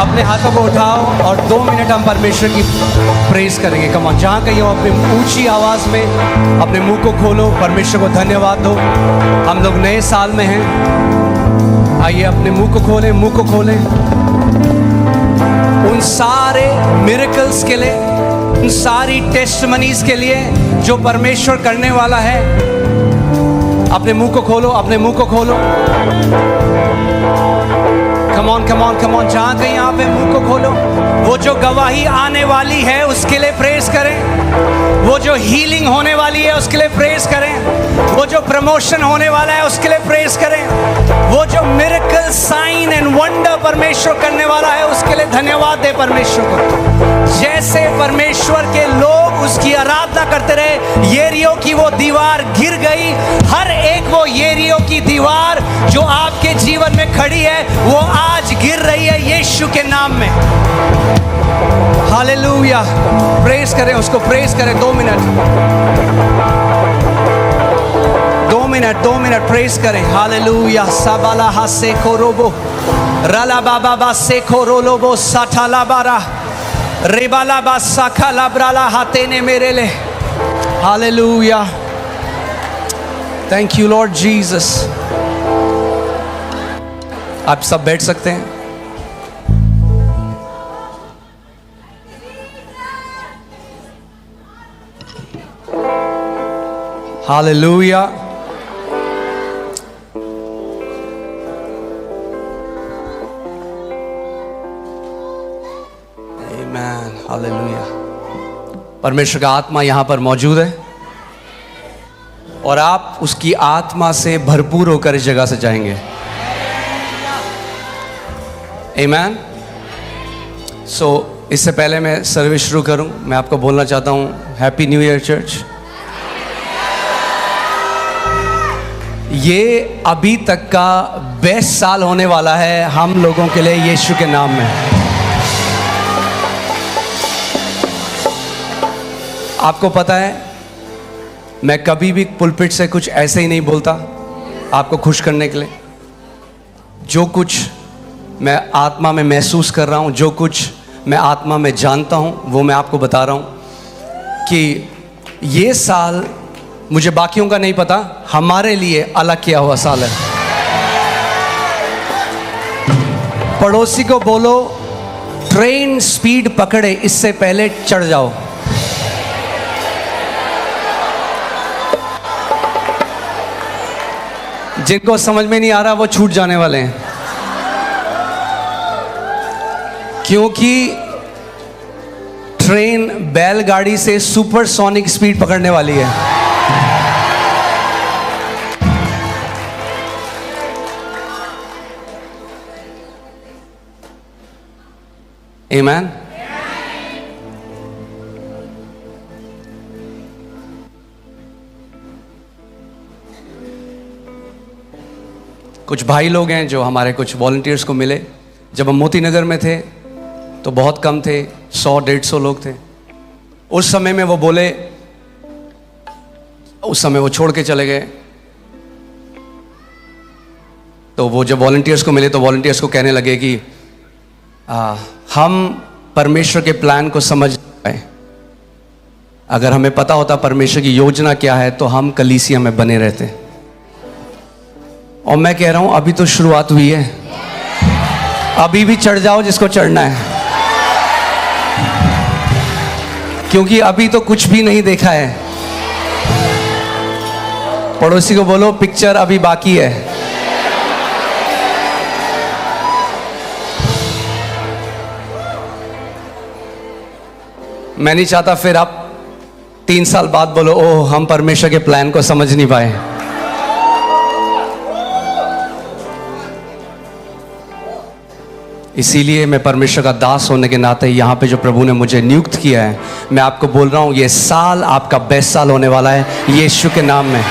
अपने हाथों को उठाओ और 2 मिनट हम परमेश्वर की प्रेज करेंगे। कम ऑन, जहाँ कहीं हो अपनी ऊंची आवाज में अपने मुंह को खोलो, परमेश्वर को धन्यवाद दो। हम लोग नए साल में हैं, आइए अपने मुंह को खोलें, मुंह को खोलें उन सारे मिरेकल्स के लिए, उन सारी टेस्टमनीज के लिए जो परमेश्वर करने वाला है। अपने मुंह को खोलो, अपने मुंह को खोलो। कम on come on come on, जहाँ कहीं यहाँ पे मुंह को खोलो। वो जो गवाही आने वाली है उसके लिए प्रेज करें, वो जो हीलिंग होने वाली है उसके लिए प्रेज करें, वो जो प्रमोशन होने वाला है उसके लिए प्रेज करें, वो जो मिरेकल साइन एंड वंडर परमेश्वर करने वाला है उसके लिए धन्यवाद दे परमेश्वर को। जैसे परमेश्वर के लोग उसकी आराधना करते रहे, यरीहो की वो दीवार गिर गई। हर एक वो यरीहो की दीवार जो आपके जीवन में खड़ी है वो आज गिर रही है यीशु के नाम में। हालेलुया, प्रेज करें उसको, प्रेज करें। 2 मिनट प्रेज करें। हालेलुया। साबाला हासे खोरोबो राला बाबा बासे खोरोलोबो साठाला बारा रेबाला बासा खाला ब्राला हाथे ने मेरे ले। Hallelujah, thank you Lord Jesus. आप सब बैठ सकते हैं। हालेलुया। आमीन, हालेलुया। परमेश्वर का आत्मा यहाँ पर मौजूद है और आप उसकी आत्मा से भरपूर होकर इस जगह से जाएंगे। आमीन। सो इससे पहले मैं सर्विस शुरू करूं, मैं आपको बोलना चाहता हूं हैप्पी न्यू ईयर चर्च। ये अभी तक का बेस्ट साल होने वाला है हम लोगों के लिए यीशु के नाम में। आपको पता है मैं कभी भी पुलपिट से कुछ ऐसे ही नहीं बोलता आपको खुश करने के लिए। जो कुछ मैं आत्मा में महसूस कर रहा हूँ, जो कुछ मैं आत्मा में जानता हूँ, वो मैं आपको बता रहा हूँ कि ये साल मुझे बाकियों का नहीं पता, हमारे लिए अलग किया हुआ साल है। पड़ोसी को बोलो ट्रेन स्पीड पकड़े इससे पहले चढ़ जाओ। जिनको समझ में नहीं आ रहा वो छूट जाने वाले हैं, क्योंकि ट्रेन बैलगाड़ी से सुपरसोनिक स्पीड पकड़ने वाली है। आमीन। कुछ भाई लोग हैं जो हमारे कुछ वॉलंटियर्स को मिले। जब हम मोती नगर में थे तो बहुत कम थे, 100-150 लोग थे। उस समय में वो बोले, उस समय वो छोड़ के चले गए। तो वो जब वॉलंटियर्स को मिले तो वॉलंटियर्स को कहने लगे कि हम परमेश्वर के प्लान को समझ पाए। अगर हमें पता होता परमेश्वर की योजना क्या है तो हम कलीसिया में बने रहते। और मैं कह रहा हूं अभी तो शुरुआत हुई है, अभी भी चढ़ जाओ जिसको चढ़ना है, क्योंकि अभी तो कुछ भी नहीं देखा है। पड़ोसी को बोलो पिक्चर अभी बाकी है। मैं नहीं चाहता फिर आप 3 साल बाद बोलो ओह हम परमेश्वर के प्लान को समझ नहीं पाए। इसीलिए मैं परमेश्वर का दास होने के नाते यहाँ पे जो प्रभु ने मुझे नियुक्त किया है, मैं आपको बोल रहा हूँ ये साल आपका बेस्ट साल होने वाला है यीशु के नाम में।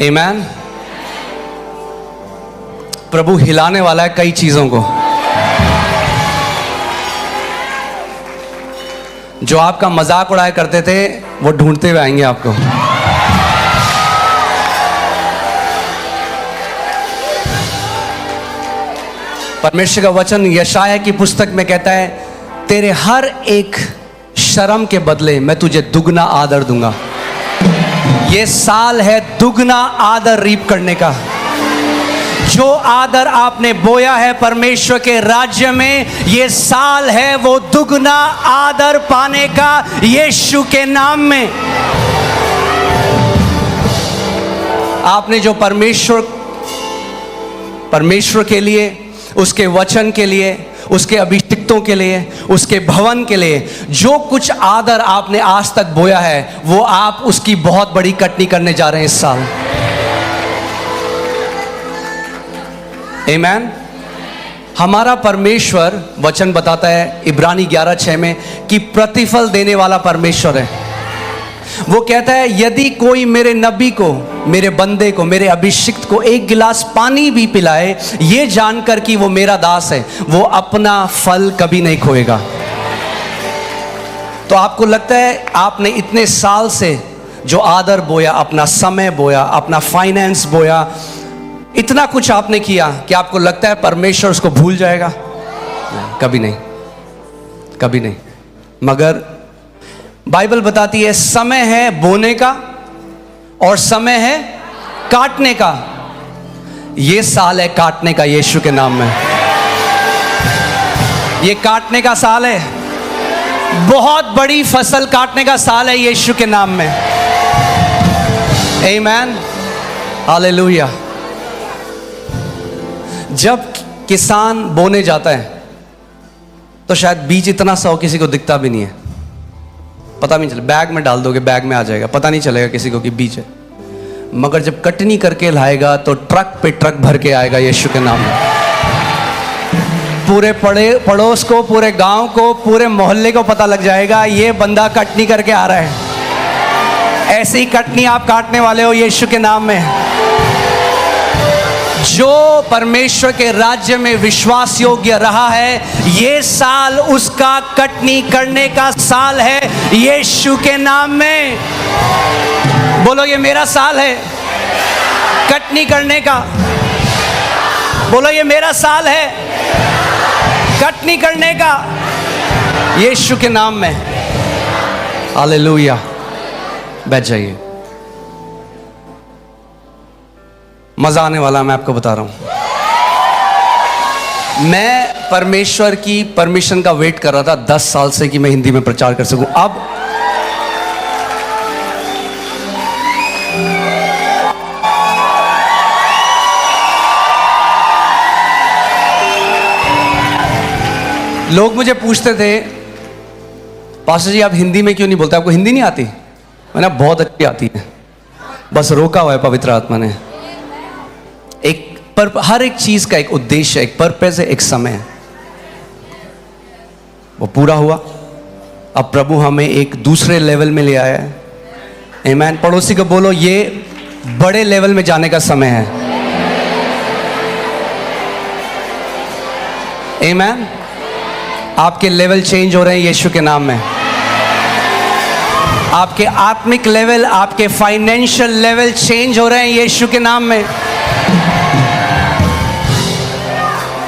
आमीन। प्रभु हिलाने वाला है कई चीजों को। जो आपका मजाक उड़ाया करते थे वो ढूंढते हुए आएंगे आपको। परमेश्वर का वचन यशाया की पुस्तक में कहता है, तेरे हर एक शर्म के बदले मैं तुझे दुगना आदर दूंगा। ये साल है दुगना आदर रीप करने का। जो आदर आपने बोया है परमेश्वर के राज्य में, ये साल है वो दुगना आदर पाने का, यीशु के नाम में। आपने जो परमेश्वर के लिए, उसके वचन के लिए, उसके अभिषिक्तों के लिए, उसके भवन के लिए जो कुछ आदर आपने आज तक बोया है, वो आप उसकी बहुत बड़ी कटनी करने जा रहे हैं इस साल। आमीन। हमारा परमेश्वर, वचन बताता है इब्रानी 11:6 में कि प्रतिफल देने वाला परमेश्वर है। वो कहता है, यदि कोई मेरे नबी को, मेरे बंदे को, मेरे अभिषिक्त को एक गिलास पानी भी पिलाए, ये जानकर कि वो मेरा दास है, वो अपना फल कभी नहीं खोएगा। तो आपको लगता है आपने इतने साल से जो आदर बोया, अपना समय बोया, अपना फाइनेंस बोया, इतना कुछ आपने किया कि आपको लगता है परमेश्वर उसको भूल जाएगा? कभी नहीं, कभी नहीं। मगर बाइबल बताती है समय है बोने का और समय है काटने का। ये साल है काटने का यीशु के नाम में। ये काटने का साल है, बहुत बड़ी फसल काटने का साल है यीशु के नाम में। आमीन, हालेलुया। जब किसान बोने जाता है तो शायद बीज इतना सा हो किसी को दिखता भी नहीं है, पता नहीं चले, बैग में डाल दोगे बैग में आ जाएगा, पता नहीं चलेगा किसी को कि बीज है। मगर जब कटनी करके लाएगा तो ट्रक पे ट्रक भर के आएगा यीशु के नाम में। पूरे पड़ोस को, पूरे गांव को, पूरे मोहल्ले को पता लग जाएगा ये बंदा कटनी करके आ रहा है। ऐसी कटनी आप काटने वाले हो यीशु के नाम में। जो परमेश्वर के राज्य में विश्वास योग्य रहा है, ये साल उसका कटनी करने का साल है यीशु के नाम में। बोलो, ये मेरा साल है कटनी करने का। बोलो, ये मेरा साल है कटनी करने का यीशु के नाम में। हालेलुया। बैठ जाइए, मजा आने वाला, मैं आपको बता रहा हूं। मैं परमेश्वर की परमिशन का वेट कर रहा था 10 साल से कि मैं हिंदी में प्रचार कर सकूं। अब लोग मुझे पूछते थे, पास्टर जी आप हिंदी में क्यों नहीं बोलते, आपको हिंदी नहीं आती? मैंने बहुत अच्छी आती है, बस रोका हुआ है पवित्र आत्मा ने। हर एक चीज का एक उद्देश्य है, एक पर्पस है, एक समय है। वो पूरा हुआ। अब प्रभु हमें एक दूसरे लेवल में ले आया है। आमीन। पड़ोसी को बोलो, ये बड़े लेवल में जाने का समय है। आमीन। आपके लेवल चेंज हो रहे हैं यीशु के नाम में। आपके आत्मिक लेवल, आपके फाइनेंशियल लेवल चेंज हो रहे हैं यीशु के नाम में।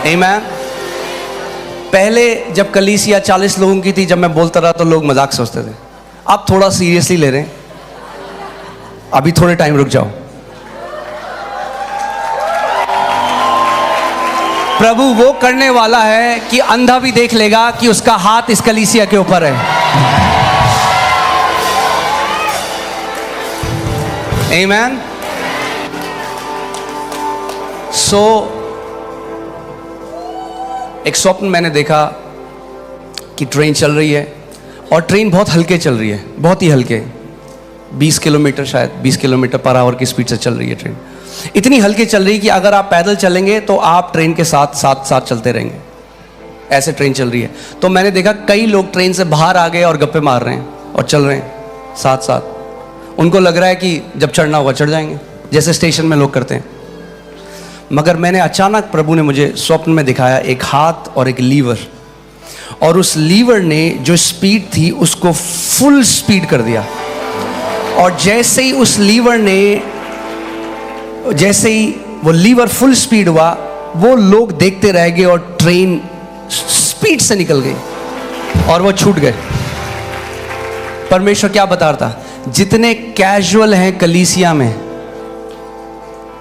आमीन। पहले जब कलीसिया 40 लोगों की थी, जब मैं बोलता रहा तो लोग मजाक सोचते थे। अब थोड़ा सीरियसली ले रहे हैं। अभी थोड़े टाइम रुक जाओ। प्रभु वो करने वाला है कि अंधा भी देख लेगा कि उसका हाथ इस कलीसिया के ऊपर है। आमीन। एक स्वप्न मैंने देखा कि ट्रेन चल रही है और ट्रेन बहुत हल्के चल रही है, बहुत ही हल्के, 20 किलोमीटर, शायद 20 किलोमीटर पर आवर की स्पीड से चल रही है ट्रेन। इतनी हल्के चल रही है कि अगर आप पैदल चलेंगे तो आप ट्रेन के साथ साथ साथ चलते रहेंगे, ऐसे ट्रेन चल रही है। तो मैंने देखा कई लोग ट्रेन से बाहर आ गए और गप्पे मार रहे हैं और चल रहे हैं साथ साथ। उनको लग रहा है कि जब चढ़ना होगा चढ़ जाएंगे, जैसे स्टेशन में लोग करते हैं। मगर मैंने अचानक, प्रभु ने मुझे स्वप्न में दिखाया एक हाथ और एक लीवर, और उस लीवर ने जो स्पीड थी उसको फुल स्पीड कर दिया। और जैसे ही उस लीवर ने, जैसे ही वो लीवर फुल स्पीड हुआ, वो लोग देखते रह गए और ट्रेन स्पीड से निकल गई और वो छूट गए। परमेश्वर क्या बता रहा था? जितने कैजुअल हैं कलीसिया में,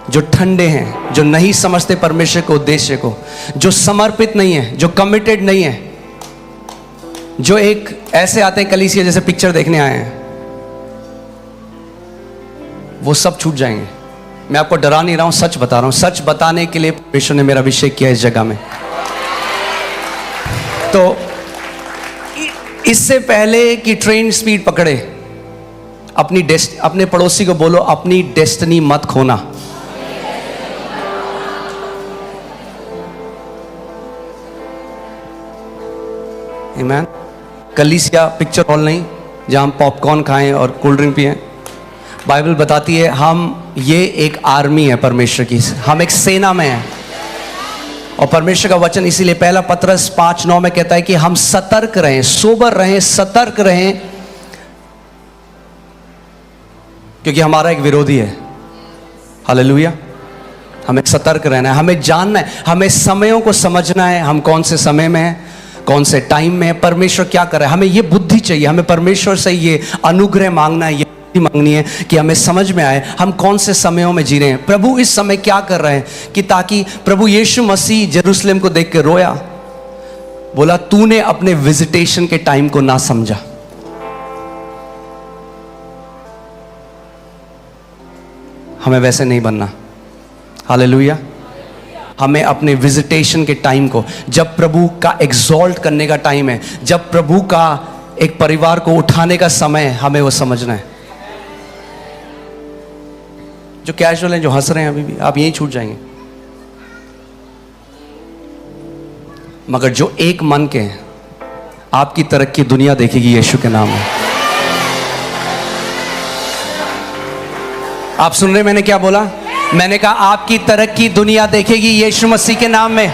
जो ठंडे हैं, जो नहीं समझते परमेश्वर के उद्देश्य को, जो समर्पित नहीं है, जो कमिटेड नहीं है, जो एक ऐसे आते हैं कलीसिया जैसे पिक्चर देखने आए हैं, वो सब छूट जाएंगे। मैं आपको डरा नहीं रहा हूं, सच बता रहा हूं। सच बताने के लिए परमेश्वर ने मेरा अभिषेक किया इस जगह में। तो इससे पहले कि ट्रेन स्पीड पकड़े, अपने पड़ोसी को बोलो, अपनी डेस्टिनी मत खोना। आमीन। कलीसिया पिक्चर हॉल नहीं जहां हम पॉपकॉर्न खाएं और कोल्ड ड्रिंक पिएं। बाइबल बताती है हम ये एक आर्मी है परमेश्वर की, हम एक सेना में हैं। और परमेश्वर का वचन इसीलिए पहला पत्रस 5:9 में कहता है कि हम सतर्क रहें, सोबर रहें, सतर्क रहें, क्योंकि हमारा एक विरोधी है। हालेलुया। हमें सतर्क रहना है, हमें जानना है, हमें समयों को समझना है, हम कौन से समय में हैं, कौन से टाइम में है, परमेश्वर क्या कर रहा है। हमें ये बुद्धि चाहिए, हमें परमेश्वर से ये अनुग्रह मांगना है, ये बुद्धि मांगनी है कि हमें समझ में आए हम कौन से समयों में जी रहे हैं, प्रभु इस समय क्या कर रहे हैं, कि ताकि प्रभु यीशु मसीह जेरूशलेम को देख के रोया, बोला तूने अपने विजिटेशन के टाइम को ना समझा। हमें वैसे नहीं बनना। हालेलुया। हमें अपने विजिटेशन के टाइम को, जब प्रभु का एग्जॉल्ट करने का टाइम है, जब प्रभु का एक परिवार को उठाने का समय है, हमें वो समझना है। जो कैजुअल हैं, जो हंस रहे हैं अभी भी, आप यहीं छूट जाएंगे। मगर जो एक मन के हैं, आपकी तरक्की दुनिया देखेगी यीशु के नाम में। आप सुन रहे, मैंने क्या बोला? मैंने कहा आपकी तरक्की दुनिया देखेगी यीशु मसीह के नाम में।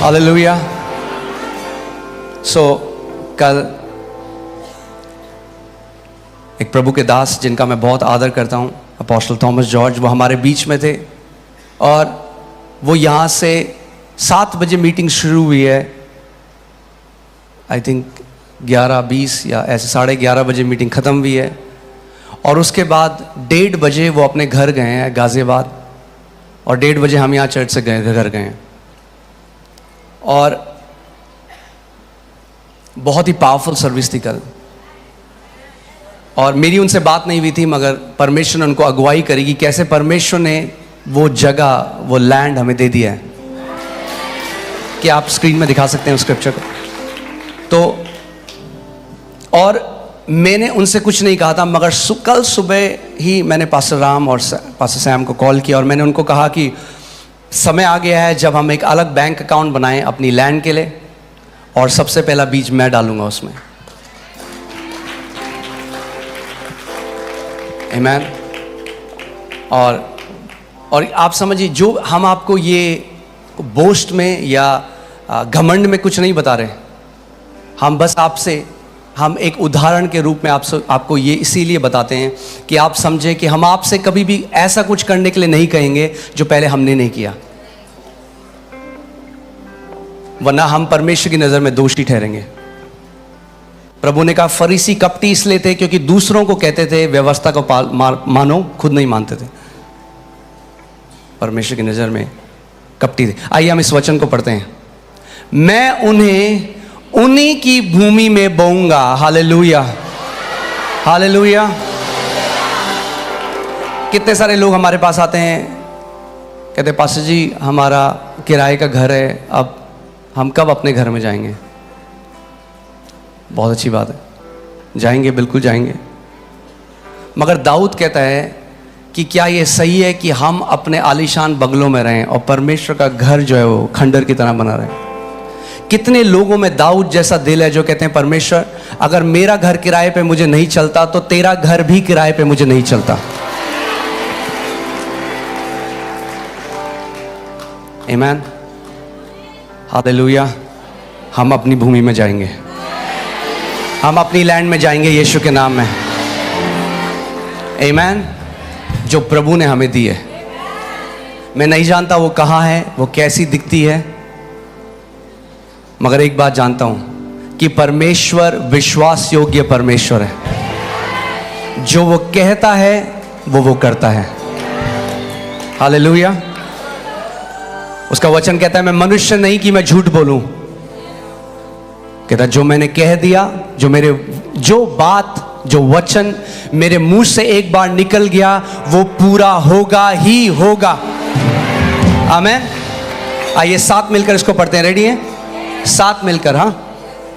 हालेलुया। कल एक प्रभु के दास जिनका मैं बहुत आदर करता हूं, अपोस्टल थॉमस जॉर्ज, वो हमारे बीच में थे और वो यहाँ से 7 बजे मीटिंग शुरू हुई है, आई थिंक 11:20 या ऐसे 11:30 बजे मीटिंग ख़त्म हुई है। और उसके बाद 1:30 बजे वो अपने घर गए हैं गाज़ियाबाद, और 1:30 बजे हम यहाँ चर्च से घर गए हैं। और बहुत ही पावरफुल सर्विस थी कल, और मेरी उनसे बात नहीं हुई थी, मगर परमेश्वर ने उनको अगुवाई करेगी कैसे परमेश्वर ने वो जगह, वो लैंड हमें दे दिया है। कि आप स्क्रीन में दिखा सकते हैं उस स्क्रिप्चर को। तो और मैंने उनसे कुछ नहीं कहा था, मगर कल सुबह ही मैंने पास्टर राम और पास्टर सैम को कॉल किया और मैंने उनको कहा कि समय आ गया है जब हम एक अलग बैंक अकाउंट बनाएं अपनी लैंड के लिए, और सबसे पहला बीज मैं डालूंगा उसमें। आमीन। और आप समझिए, जो हम आपको ये बोस्ट में या घमंड में कुछ नहीं बता रहे, हम बस आपसे, हम एक उदाहरण के रूप में आपको ये इसीलिए बताते हैं कि आप समझे कि हम आपसे कभी भी ऐसा कुछ करने के लिए नहीं कहेंगे जो पहले हमने नहीं किया, वरना हम परमेश्वर की नज़र में दोषी ठहरेंगे। प्रभु ने कहा फरीसी कपटी इसलिए थे क्योंकि दूसरों को कहते थे व्यवस्था को मानो, खुद नहीं मानते थे। परमेश्वर की नज़र में कपटी थे। आइए हम इस वचन को पढ़ते हैं। मैं उन्हें उन्हीं की भूमि में बोऊंगा। Hallelujah, hallelujah. कितने सारे लोग हमारे पास आते हैं, कहते पास्टर जी हमारा किराए का घर है, अब हम कब अपने घर में जाएंगे? बहुत अच्छी बात है, जाएंगे, बिल्कुल जाएंगे। मगर दाऊद कहता है कि क्या ये सही है कि हम अपने आलीशान बंगलों में रहें और परमेश्वर का घर जो है वो खंडर की तरह बना रहे? कितने लोगों में दाऊद जैसा दिल है जो कहते हैं परमेश्वर अगर मेरा घर किराए पे मुझे नहीं चलता तो तेरा घर भी किराए पे मुझे नहीं चलता। आमीन, हालेलुया। हम अपनी भूमि में जाएंगे, हम अपनी लैंड में जाएंगे यीशु के नाम में। आमीन, जो प्रभु ने हमें दी है। मैं नहीं जानता वो कहाँ है, वो कैसी दिखती है, मगर एक बात जानता हूं कि परमेश्वर विश्वास योग्य परमेश्वर है। जो वो कहता है वो करता है। हालेलुया। उसका वचन कहता है मैं मनुष्य नहीं कि मैं झूठ बोलूं। कहता है जो मैंने कह दिया, जो बात, जो वचन मेरे मुंह से एक बार निकल गया वो पूरा होगा ही होगा। आमीन। आइए साथ मिलकर इसको पढ़ते हैं। रेडी है? साथ मिलकर। हाँ,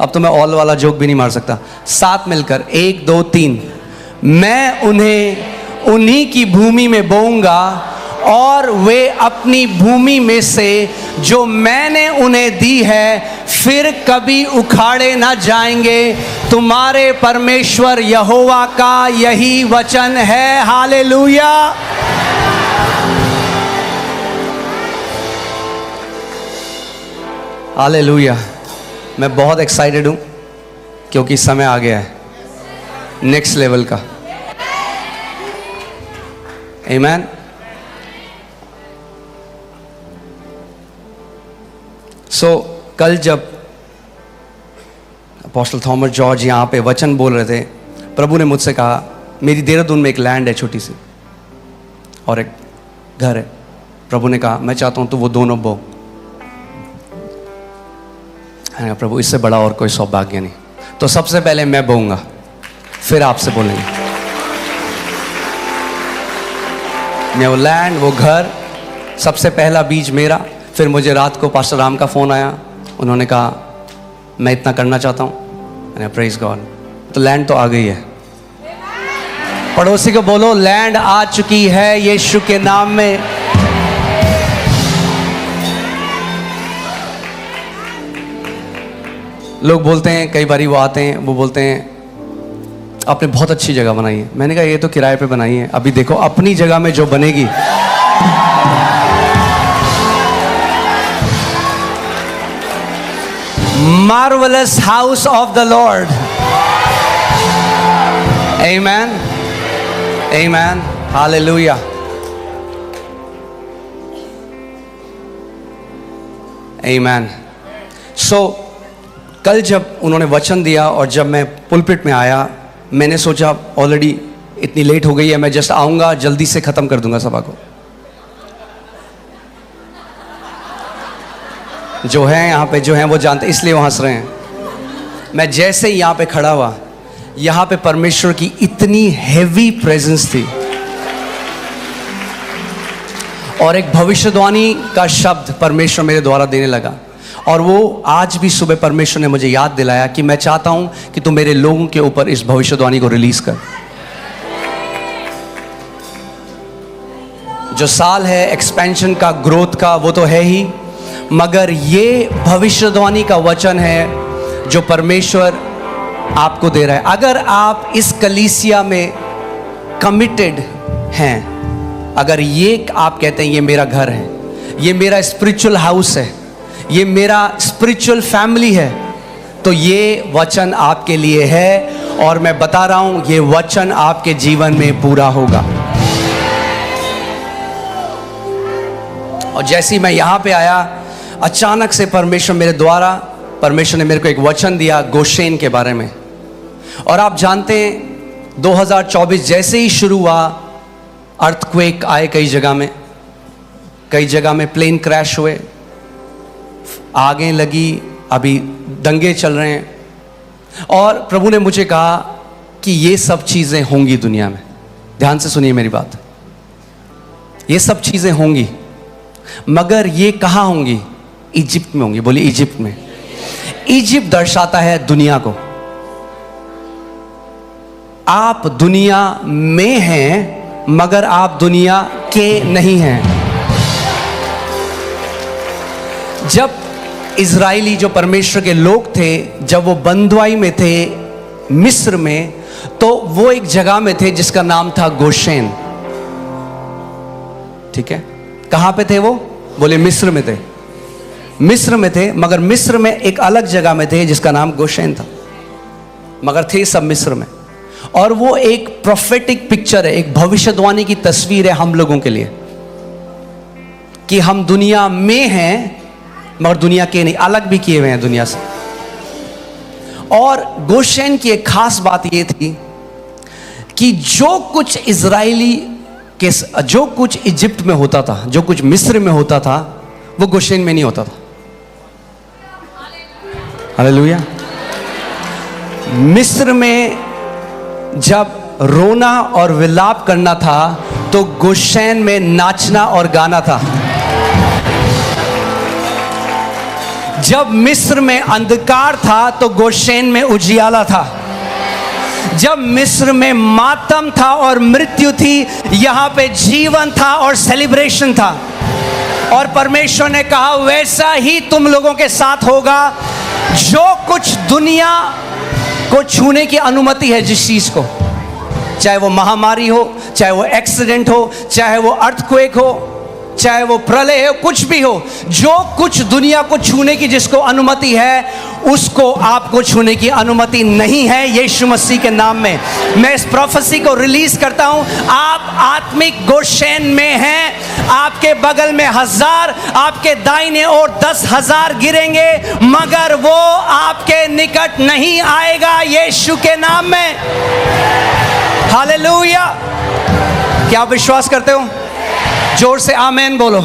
अब तो मैं ऑल वाला जोक भी नहीं मार सकता। साथ मिलकर 1 2 3। मैं उन्हें उन्हीं की भूमि में बोऊंगा और वे अपनी भूमि में से जो मैंने उन्हें दी है फिर कभी उखाड़े ना जाएंगे। तुम्हारे परमेश्वर यहोवा का यही वचन है। हालेलुया। हालेलुया। मैं बहुत एक्साइटेड हूं क्योंकि समय आ गया है नेक्स्ट लेवल का। आमीन। कल जब अपोस्टल थॉमस जॉर्ज यहाँ पे वचन बोल रहे थे, प्रभु ने मुझसे कहा, मेरी देहरादून में एक लैंड है छोटी सी और एक घर है। प्रभु ने कहा मैं चाहता हूं तू वो दोनों बो। प्रभु इससे बड़ा और कोई सौभाग्य नहीं। तो सबसे पहले मैं बोऊंगा, फिर आपसे बोलेंगे। मैं वो लैंड, वो घर, सबसे पहला बीज मेरा। फिर मुझे रात को पास्टर राम का फ़ोन आया, उन्होंने कहा मैं इतना करना चाहता हूँ। Praise God. तो लैंड तो आ गई है। पड़ोसी को बोलो लैंड आ चुकी है यीशु के नाम में। लोग बोलते हैं, कई बारी वो आते हैं, वो बोलते हैं आपने बहुत अच्छी जगह बनाई है। मैंने कहा ये तो किराए पे बनाई है, अभी देखो अपनी जगह में जो बनेगी। Marvelous house of the Lord. Amen. Amen. Hallelujah. Amen. So कल जब उन्होंने वचन दिया और जब मैं पुलपिट में आया, मैंने सोचा ऑलरेडी इतनी लेट हो गई है, मैं जस्ट आऊंगा जल्दी से खत्म कर दूंगा सभा को। जो है यहाँ पे, जो हैं वो जानते, इसलिए वो हंस रहे हैं। मैं जैसे ही यहाँ पे खड़ा हुआ, यहाँ पे परमेश्वर की इतनी हैवी प्रेजेंस थी और एक भविष्यवाणी का शब्द परमेश्वर मेरे द्वारा देने लगा। और वो आज भी सुबह परमेश्वर ने मुझे याद दिलाया कि मैं चाहता हूं कि तू मेरे लोगों के ऊपर इस भविष्यवाणी को रिलीज कर। जो साल है एक्सपेंशन का, ग्रोथ का, वो तो है ही, मगर ये भविष्यवाणी का वचन है जो परमेश्वर आपको दे रहा है। अगर आप इस कलीसिया में कमिटेड हैं, अगर ये आप कहते हैं ये मेरा घर है, ये मेरा स्पिरिचुअल हाउस है, ये मेरा स्पिरिचुअल फैमिली है, तो ये वचन आपके लिए है। और मैं बता रहा हूं ये वचन आपके जीवन में पूरा होगा। और जैसे ही मैं यहां पे आया, अचानक से परमेश्वर ने मेरे को एक वचन दिया गोशेन के बारे में। और आप जानते हैं 2024 जैसे ही शुरू हुआ, अर्थक्वेक आए कई जगह में प्लेन क्रैश हुए, आगे लगी, अभी दंगे चल रहे हैं। और प्रभु ने मुझे कहा कि ये सब चीज़ें होंगी दुनिया में। ध्यान से सुनिए मेरी बात, ये सब चीज़ें होंगी, मगर ये कहाँ होंगी? इजिप्ट में होंगी। बोलिए इजिप्ट में। इजिप्ट दर्शाता है दुनिया को। आप दुनिया में हैं मगर आप दुनिया के नहीं हैं। जब इजराइली जो परमेश्वर के लोग थे, जब वो बंधुआई में थे मिस्र में, तो वो एक जगह में थे जिसका नाम था गोशेन। ठीक है, कहां पे थे वो? बोले मिस्र में थे। मिस्र में थे, मगर मिस्र में एक अलग जगह में थे जिसका नाम गोशेन था, मगर थे सब मिस्र में। और वो एक प्रोफेटिक पिक्चर है, एक भविष्यवाणी की तस्वीर है हम लोगों के लिए। कि हम दुनिया में हैं मगर दुनिया के नहीं, अलग भी किए हुए हैं दुनिया से। और गोशेन की एक खास बात यह थी कि जो कुछ इजरायली के, जो कुछ इजिप्ट में होता था, जो कुछ मिस्र में होता था, वो गोशेन में नहीं होता था। हालेलुया। मिस्र में जब रोना और विलाप करना था तो गोशेन में नाचना और गाना था। जब मिस्र में अंधकार था तो गोशेन में उजियाला था। जब मिस्र में मातम था और मृत्यु थी, यहां पे जीवन था और सेलिब्रेशन था। और परमेश्वर ने कहा वैसा ही तुम लोगों के साथ होगा। जो कुछ दुनिया को छूने की अनुमति है, जिस चीज को, चाहे वो महामारी हो, चाहे वो एक्सीडेंट हो, चाहे वो अर्थक्वेक हो, चाहे वो प्रलय हो, कुछ भी हो, जो कुछ दुनिया को छूने की जिसको अनुमति है, उसको आपको छूने की अनुमति नहीं है यीशु मसीह के नाम में। मैं इस प्रोफेसी को रिलीज करता हूं। आप आत्मिक गोशेन में हैं। आपके बगल में 1000, आपके दाहिने ओर 10,000 गिरेंगे, मगर वो आपके निकट नहीं आएगा यीशु के नाम में। हालेलुया। क्या आप विश्वास करते हो? जोर से आमेन बोलो।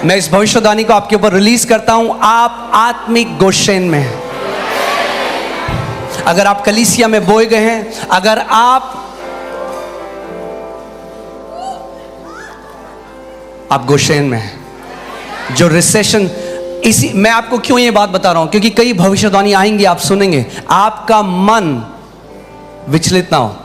मैं इस भविष्यवाणी को आपके ऊपर रिलीज करता हूं। आप आत्मिक गोशेन में हैं। अगर आप कलीसिया में बोए गए हैं, अगर आप गोशेन में हैं, जो रिसेशन, इसी मैं आपको क्यों ये बात बता रहा हूं, क्योंकि कई भविष्यवाणी आएंगी, आप सुनेंगे, आपका मन विचलित ना हो।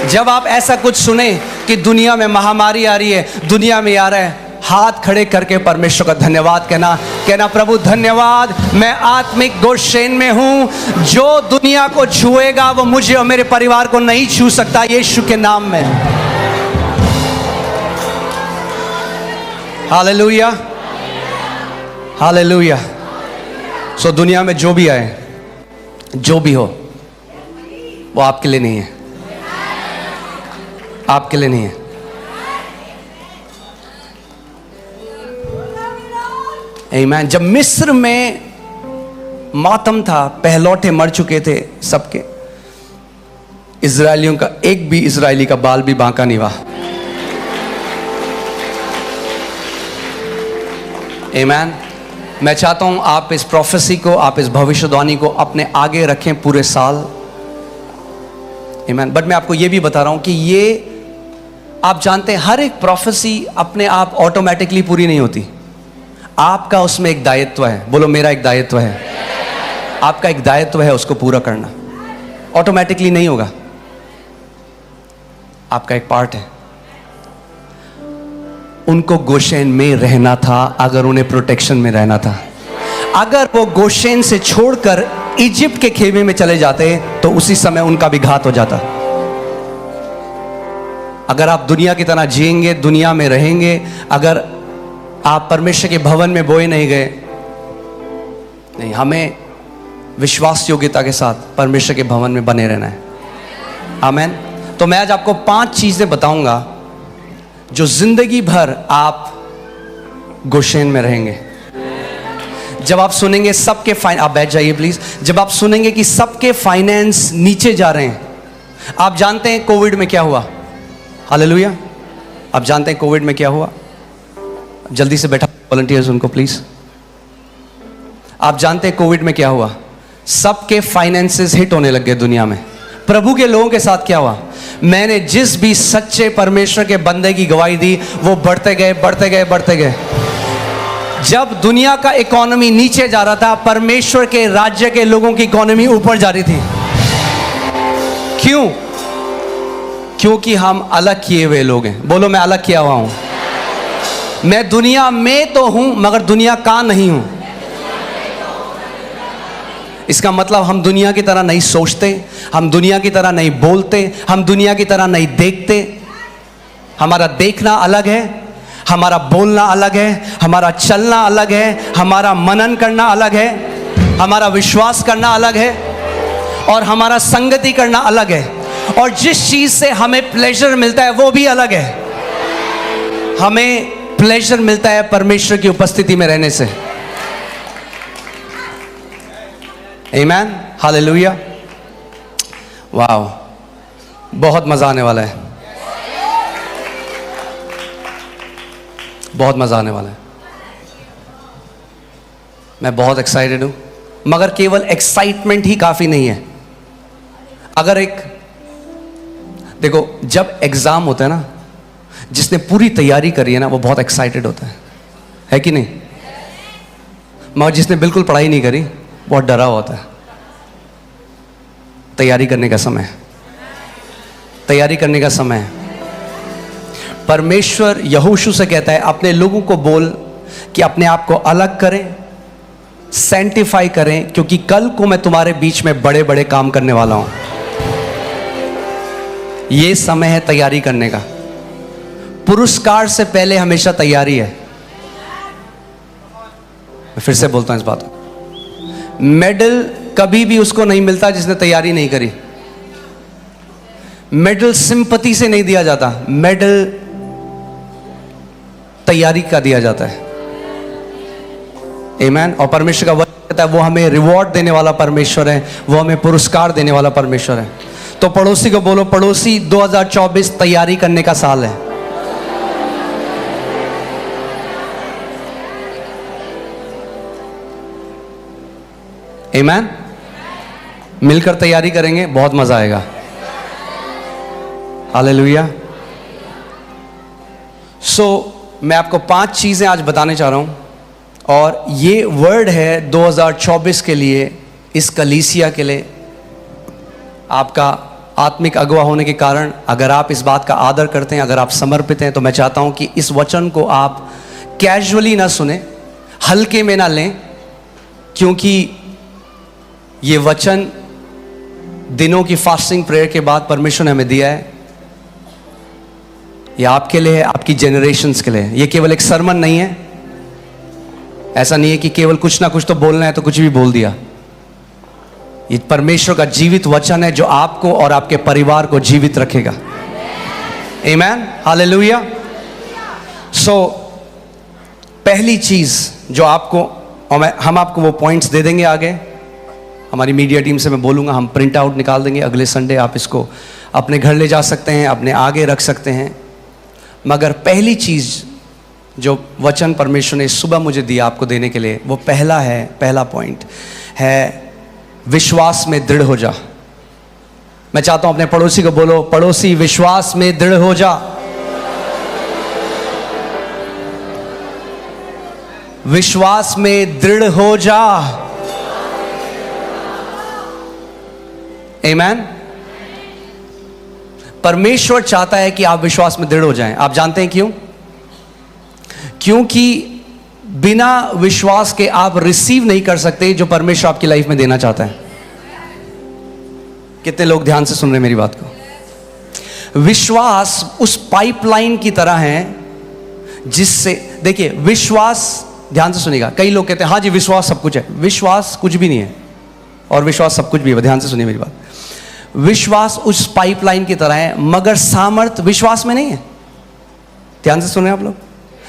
जब आप ऐसा कुछ सुने कि दुनिया में महामारी आ रही है, दुनिया में आ रहा है, हाथ खड़े करके परमेश्वर का धन्यवाद कहना प्रभु धन्यवाद, मैं आत्मिक गोशेन में हूं। जो दुनिया को छुएगा वो मुझे और मेरे परिवार को नहीं छू सकता यीशु के नाम में। Hallelujah, hallelujah. सो दुनिया में जो भी आए, जो भी हो, वो आपके लिए नहीं है, आपके लिए नहीं है। आमीन। जब मिस्र में मातम था, पहलौठे मर चुके थे सबके, इजरायलियों का एक भी इजरायली का बाल भी बांका नहीं हुआ। आमीन। मैं चाहता हूं आप इस प्रोफेसी को, आप इस भविष्यवाणी को अपने आगे रखें पूरे साल। आमीन। बट मैं आपको यह भी बता रहा हूं कि ये आप जानते हैं, हर एक प्रोफेसी अपने आप ऑटोमेटिकली पूरी नहीं होती। आपका उसमें एक दायित्व है। बोलो मेरा एक दायित्व है। आपका एक दायित्व है उसको पूरा करना। ऑटोमेटिकली नहीं होगा, आपका एक पार्ट है। उनको गोशेन में रहना था, अगर उन्हें प्रोटेक्शन में रहना था। अगर वो गोशेन से छोड़कर इजिप्ट के खेमे में चले जाते तो उसी समय उनका भी घात हो जाता। अगर आप दुनिया की तरह जिएंगे, दुनिया में रहेंगे, अगर आप परमेश्वर के भवन में बोए नहीं गए, नहीं, हमें विश्वास योग्यता के साथ परमेश्वर के भवन में बने रहना है। आमीन। तो मैं आज आपको 5 चीजें बताऊंगा जो जिंदगी भर आप गोशेन में रहेंगे। जब आप सुनेंगे सबके आप बैठ जाइए प्लीज। जब आप सुनेंगे कि सबके फाइनेंस नीचे जा रहे हैं, आप जानते हैं कोविड में क्या हुआ। हालेलुया। आप जानते हैं कोविड में क्या हुआ? जल्दी से बैठा वॉलंटियर्स उनको प्लीज। आप जानते हैं कोविड में क्या हुआ? सबके फाइनेंसेस हिट होने लग गए दुनिया में। प्रभु के लोगों के साथ क्या हुआ? मैंने जिस भी सच्चे परमेश्वर के बंदे की गवाही दी, वो बढ़ते गए, बढ़ते गए, बढ़ते गए। जब दुनिया का इकोनॉमी नीचे जा रहा था, परमेश्वर के राज्य के लोगों की इकोनॉमी ऊपर जा रही थी। क्यों? क्योंकि हम अलग किए हुए लोग हैं। बोलो मैं अलग किया हुआ हूं। मैं दुनिया में तो हूं मगर दुनिया का नहीं हूं। इसका मतलब हम दुनिया की तरह नहीं सोचते, हम दुनिया की तरह नहीं बोलते, हम दुनिया की तरह नहीं देखते। हमारा देखना अलग है, हमारा बोलना अलग है, हमारा चलना अलग है, हमारा मनन करना अलग है, हमारा विश्वास करना अलग है और हमारा संगति करना अलग है। और जिस चीज से हमें प्लेजर मिलता है वो भी अलग है। हमें प्लेजर मिलता है परमेश्वर की उपस्थिति में रहने से। आमीन, हालेलुया, वाव, बहुत मजा आने वाला है, बहुत मजा आने वाला है। मैं बहुत एक्साइटेड हूं, मगर केवल एक्साइटमेंट ही काफी नहीं है। अगर देखो, जब एग्जाम होता है ना, जिसने पूरी तैयारी करी है ना, वो बहुत एक्साइटेड होता है कि नहीं? मगर जिसने बिल्कुल पढ़ाई नहीं करी, बहुत डरा होता है। तैयारी करने का समय है, तैयारी करने का समय है। परमेश्वर यहोशू से कहता है, अपने लोगों को बोल कि अपने आप को अलग करें, सैंटिफाई करें, क्योंकि कल को मैं तुम्हारे बीच में बड़े बड़े काम करने वाला हूं। यह समय है तैयारी करने का। पुरस्कार से पहले हमेशा तैयारी है। मैं फिर से बोलता हूं इस बात को। मेडल कभी भी उसको नहीं मिलता जिसने तैयारी नहीं करी। मेडल सिंपैथी से नहीं दिया जाता, मेडल तैयारी का दिया जाता है। आमीन। और परमेश्वर का वचन कहता है वो हमें रिवॉर्ड देने वाला परमेश्वर है, वो हमें पुरस्कार देने वाला परमेश्वर है। तो पड़ोसी को बोलो, पड़ोसी 2024 तैयारी करने का साल है। आमीन। मिलकर तैयारी करेंगे, बहुत मजा आएगा। हालेलुया। मैं आपको 5 चीजें आज बताने चाह रहा हूं, और ये वर्ड है 2024 के लिए, इस कलीसिया के लिए। आपका आत्मिक अगुवा होने के कारण, अगर आप इस बात का आदर करते हैं, अगर आप समर्पित हैं, तो मैं चाहता हूं कि इस वचन को आप कैजुअली ना सुने, हल्के में ना लें, क्योंकि ये वचन दिनों की फास्टिंग प्रेयर के बाद परमेश्वर ने हमें दिया है। ये आपके लिए है, आपकी जनरेशन्स के लिए। ये केवल एक सरमन नहीं है। ऐसा नहीं है कि केवल कुछ ना कुछ तो बोलना है तो कुछ भी बोल दिया। ये परमेश्वर का जीवित वचन है जो आपको और आपके परिवार को जीवित रखेगा। आमीन, हालेलुया। पहली चीज जो आपको, और हम आपको वो पॉइंट्स दे देंगे आगे, हमारी मीडिया टीम से मैं बोलूँगा, हम प्रिंट आउट निकाल देंगे अगले संडे। आप इसको अपने घर ले जा सकते हैं, अपने आगे रख सकते हैं। मगर पहली चीज़ जो वचन परमेश्वर ने सुबह मुझे दिया आपको देने के लिए, वो पहला पॉइंट है, विश्वास में दृढ़ हो जा। मैं चाहता हूँ अपने पड़ोसी को बोलो, पड़ोसी विश्वास में दृढ़ हो जा। विश्वास में दृढ़ हो जा। आमीन। परमेश्वर चाहता है कि आप विश्वास में दृढ़ हो जाएं। आप जानते हैं क्यों? क्योंकि बिना विश्वास के आप रिसीव नहीं कर सकते जो परमेश्वर आपकी लाइफ में देना चाहता है। कितने लोग ध्यान से सुन रहे हैं मेरी बात को? विश्वास उस पाइपलाइन की तरह है जिससे, देखिए विश्वास, ध्यान से सुनिएगा। कई लोग कहते हैं हाँ जी विश्वास सब कुछ है। विश्वास कुछ भी नहीं है और विश्वास सब कुछ भी है। ध्यान से सुनिए मेरी बात। विश्वास उस पाइपलाइन की तरह है, मगर सामर्थ विश्वास में नहीं है। ध्यान से सुन रहे हैं आप लोग?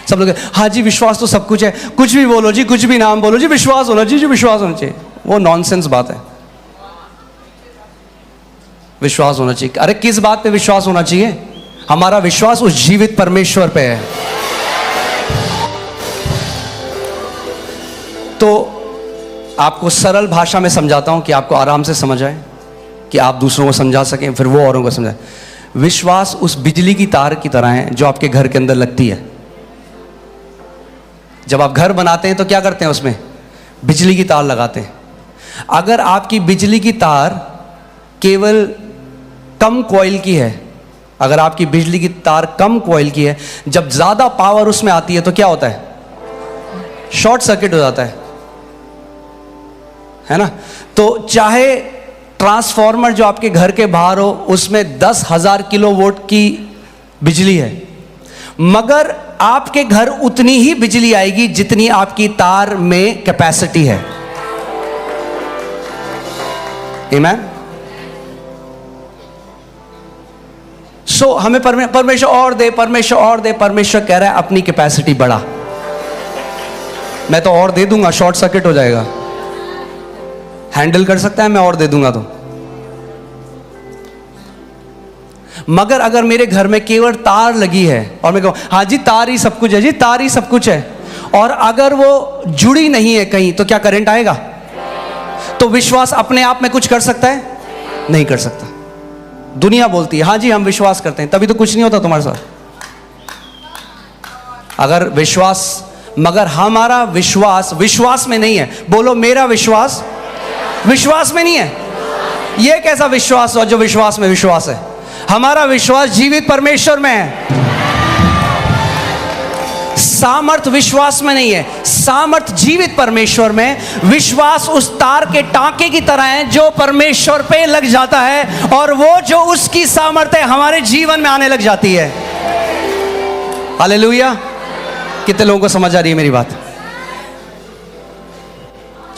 सब लोग हाँ जी विश्वास तो सब कुछ है, कुछ भी बोलो जी, कुछ भी नाम बोलो जी, विश्वास होना चाहिए, विश्वास होना चाहिए। वो नॉनसेंस बात है। विश्वास होना चाहिए, अरे किस बात पे विश्वास होना चाहिए? हमारा विश्वास उस जीवित परमेश्वर पे है। तो आपको सरल भाषा में समझाता हूं कि आपको आराम से समझ आए, कि आप दूसरों को समझा सकें, फिर वो औरों को समझाएं। विश्वास उस बिजली की तार की तरह है जो आपके घर के अंदर लगती है। जब आप घर बनाते हैं तो क्या करते हैं? उसमें बिजली की तार लगाते हैं। अगर आपकी बिजली की तार केवल कम कॉइल की है, अगर आपकी बिजली की तार कम कॉइल की है, जब ज्यादा पावर उसमें आती है तो क्या होता है? शॉर्ट सर्किट हो जाता है ना? तो चाहे ट्रांसफॉर्मर जो आपके घर के बाहर हो, उसमें 10,000 किलोवाट की बिजली है, मगर आपके घर उतनी ही बिजली आएगी जितनी आपकी तार में कैपेसिटी है। आमीन। हमें परमेश्वर और दे, परमेश्वर और दे। परमेश्वर कह रहा है अपनी कैपेसिटी बढ़ा। मैं तो और दे दूंगा, शॉर्ट सर्किट हो जाएगा। हैंडल कर सकता है, मैं और दे दूंगा तो। मगर अगर मेरे घर में केवल तार लगी है और मैं कहूं हाँ जी तार ही सब कुछ है, जी तार ही सब कुछ है, और अगर वो जुड़ी नहीं है कहीं, तो क्या करंट आएगा? तो विश्वास अपने आप में कुछ कर सकता है? नहीं कर सकता। दुनिया बोलती है हाँ जी हम विश्वास करते हैं, तभी तो कुछ नहीं होता तुम्हारे साथ। अगर विश्वास, मगर हमारा विश्वास विश्वास में नहीं है। बोलो मेरा विश्वास विश्वास में नहीं है। यह कैसा विश्वास हो जो विश्वास में विश्वास है? हमारा विश्वास जीवित परमेश्वर में है। सामर्थ विश्वास में नहीं है, सामर्थ जीवित परमेश्वर में। विश्वास उस तार के टांके की तरह है जो परमेश्वर पे लग जाता है, और वो जो उसकी सामर्थ है हमारे जीवन में आने लग जाती है। हालेलुया। कितने लोगों को समझ आ रही है मेरी बात?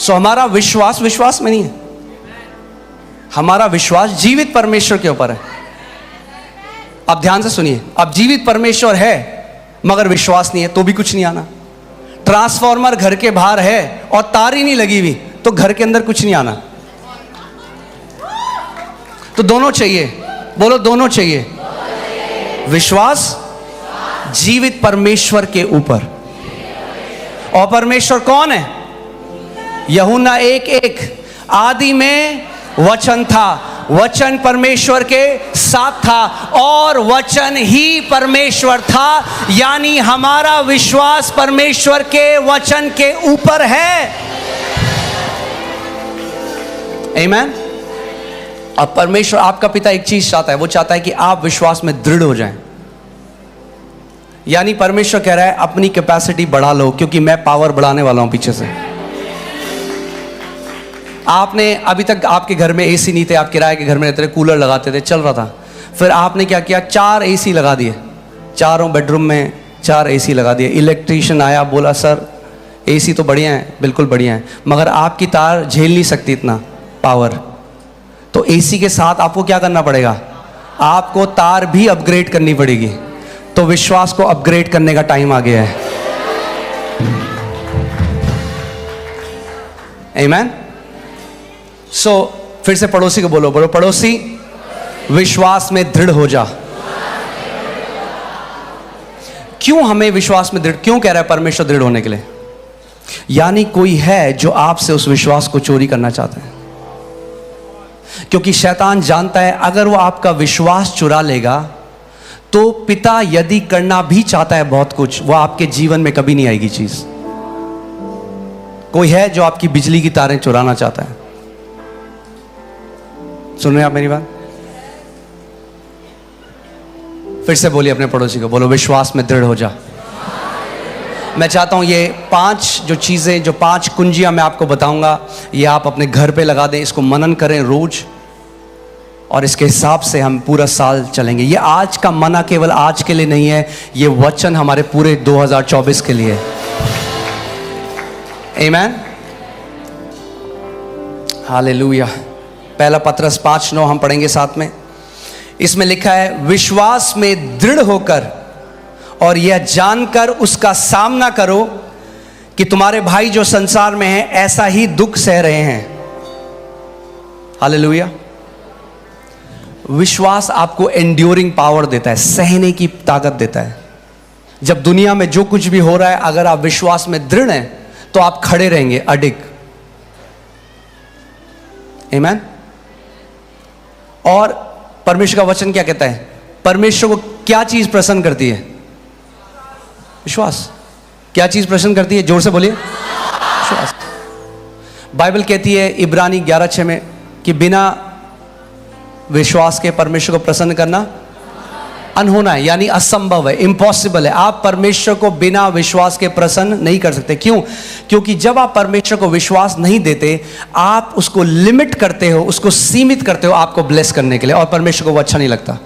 हमारा विश्वास विश्वास में नहीं है, हमारा विश्वास जीवित परमेश्वर के ऊपर है। अब ध्यान से सुनिए, अब जीवित परमेश्वर है मगर विश्वास नहीं है तो भी कुछ नहीं आना। ट्रांसफॉर्मर घर के बाहर है और तार ही नहीं लगी हुई, तो घर के अंदर कुछ नहीं आना। तो दोनों चाहिए। बोलो दोनों चाहिए। विश्वास जीवित परमेश्वर के ऊपर। और परमेश्वर कौन है? यूहन्ना 1:1, आदि में वचन था, वचन परमेश्वर के साथ था और वचन ही परमेश्वर था। यानी हमारा विश्वास परमेश्वर के वचन के ऊपर है। आमीन। अब परमेश्वर आपका पिता एक चीज चाहता है, वो चाहता है कि आप विश्वास में दृढ़ हो जाएं। यानी परमेश्वर कह रहा है अपनी कैपेसिटी बढ़ा लो, क्योंकि मैं पावर बढ़ाने वाला हूं पीछे से। आपने अभी तक आपके घर में एसी नहीं थे, आप किराए के घर में रहते थे, कूलर लगाते थे, चल रहा था। फिर आपने क्या किया? 4 एसी लगा दिए, चारों बेडरूम में 4 एसी लगा दिए। इलेक्ट्रीशियन आया, बोला सर एसी तो बढ़िया है, बिल्कुल बढ़िया है, मगर आपकी तार झेल नहीं सकती इतना पावर। तो एसी के साथ आपको क्या करना पड़ेगा? आपको तार भी अपग्रेड करनी पड़ेगी। तो विश्वास को अपग्रेड करने का टाइम आ गया है। आमीन। फिर से पड़ोसी को बोलो, बोलो पड़ोसी विश्वास में दृढ़ हो जा। क्यों हमें विश्वास में दृढ़, क्यों कह रहा है परमेश्वर दृढ़ होने के लिए? यानी कोई है जो आपसे उस विश्वास को चोरी करना चाहता है। क्योंकि शैतान जानता है अगर वो आपका विश्वास चुरा लेगा तो पिता यदि करना भी चाहता है बहुत कुछ, वो आपके जीवन में कभी नहीं आएगी चीज। कोई है जो आपकी बिजली की तारें चुराना चाहता है। सुन रहे हैं आप मेरी बात? फिर से बोलिए अपने पड़ोसी को, बोलो विश्वास में दृढ़ हो जा। मैं चाहता हूं ये 5 जो चीजें, जो 5 कुंजियां मैं आपको बताऊंगा, ये आप अपने घर पे लगा दें, इसको मनन करें रोज, और इसके हिसाब से हम पूरा साल चलेंगे। ये आज का मना केवल आज के लिए नहीं है, ये वचन हमारे पूरे 2024 के लिए है। आमीन। हालेलुया। पहला पत्रस 5:9 हम पढ़ेंगे साथ में। इसमें लिखा है विश्वास में दृढ़ होकर और यह जानकर उसका सामना करो कि तुम्हारे भाई जो संसार में हैं ऐसा ही दुख सह रहे हैं। हालेलुया। विश्वास आपको एंड्योरिंग पावर देता है, सहने की ताकत देता है। जब दुनिया में जो कुछ भी हो रहा है, अगर आप विश्वास में दृढ़ हैं तो आप खड़े रहेंगे अडिग। आमीन। और परमेश्वर का वचन क्या कहता है? परमेश्वर को क्या चीज प्रसन्न करती है? विश्वास। क्या चीज प्रसन्न करती है? जोर से बोलिए। विश्वास। बाइबल कहती है इब्रानी 11:6 में कि बिना विश्वास के परमेश्वर को प्रसन्न करना अनहोना है, यानी असंभव है, इम्पॉसिबल है। आप परमेश्वर को बिना विश्वास के प्रसन्न नहीं कर सकते। क्यों? क्योंकि जब आप परमेश्वर को विश्वास नहीं देते, आप उसको लिमिट करते हो, उसको सीमित करते हो आपको ब्लेस करने के लिए, और परमेश्वर को वो अच्छा नहीं लगता।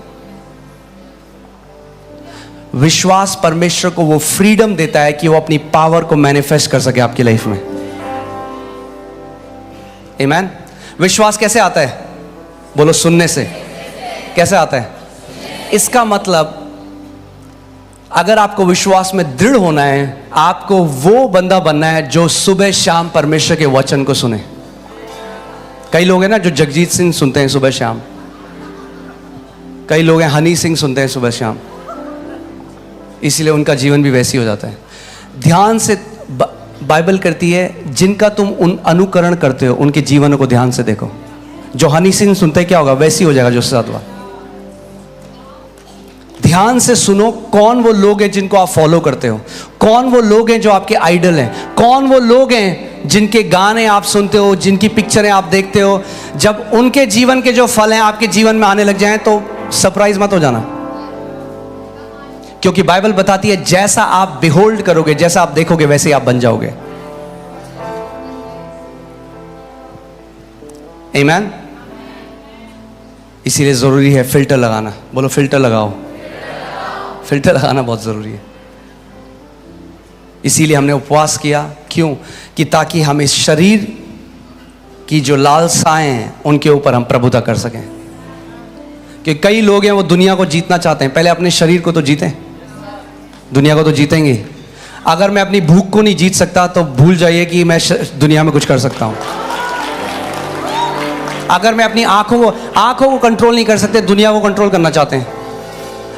विश्वास परमेश्वर को वो फ्रीडम देता है कि वो अपनी पावर को मैनिफेस्ट कर सके आपकी लाइफ में। आमीन। विश्वास कैसे आता है? बोलो सुनने से। कैसे आता है? इसका मतलब अगर आपको विश्वास में दृढ़ होना है, आपको वो बंदा बनना है जो सुबह शाम परमेश्वर के वचन को सुने। कई लोग हैं ना जो जगजीत सिंह सुनते हैं सुबह शाम, कई लोग हैं हनी सिंह सुनते हैं सुबह शाम, इसीलिए उनका जीवन भी वैसी हो जाता है। ध्यान से बाइबल करती है जिनका तुम उन अनुकरण करते हो उनके जीवनों को ध्यान से देखो। जो हनी सिंह सुनते हैं क्या होगा, वैसी हो जाएगा जो उसके साथ हुआ। ध्यान से सुनो कौन वो लोग हैं जिनको आप फॉलो करते हो, कौन वो लोग हैं जो आपके आइडल हैं, कौन वो लोग हैं जिनके गाने आप सुनते हो, जिनकी पिक्चरें आप देखते हो। जब उनके जीवन के जो फल हैं आपके जीवन में आने लग जाएं तो सरप्राइज मत हो जाना, क्योंकि बाइबल बताती है जैसा आप बिहोल्ड करोगे, जैसा आप देखोगे वैसे ही आप बन जाओगे। आमीन। इसीलिए जरूरी है फिल्टर लगाना। बोलो फिल्टर लगाओ। फिल्टर लगाना बहुत जरूरी है। इसीलिए हमने उपवास किया, क्यों? कि ताकि हम इस शरीर की जो लालसाएं हैं उनके ऊपर हम प्रभुता कर सकें। कि कई लोग हैं वो दुनिया को जीतना चाहते हैं, पहले अपने शरीर को तो जीतें, दुनिया को तो जीतेंगे। अगर मैं अपनी भूख को नहीं जीत सकता तो भूल जाइए कि मैं दुनिया में कुछ कर सकता हूं। अगर मैं अपनी आंखों को कंट्रोल नहीं कर सकते, दुनिया को कंट्रोल करना चाहते हैं।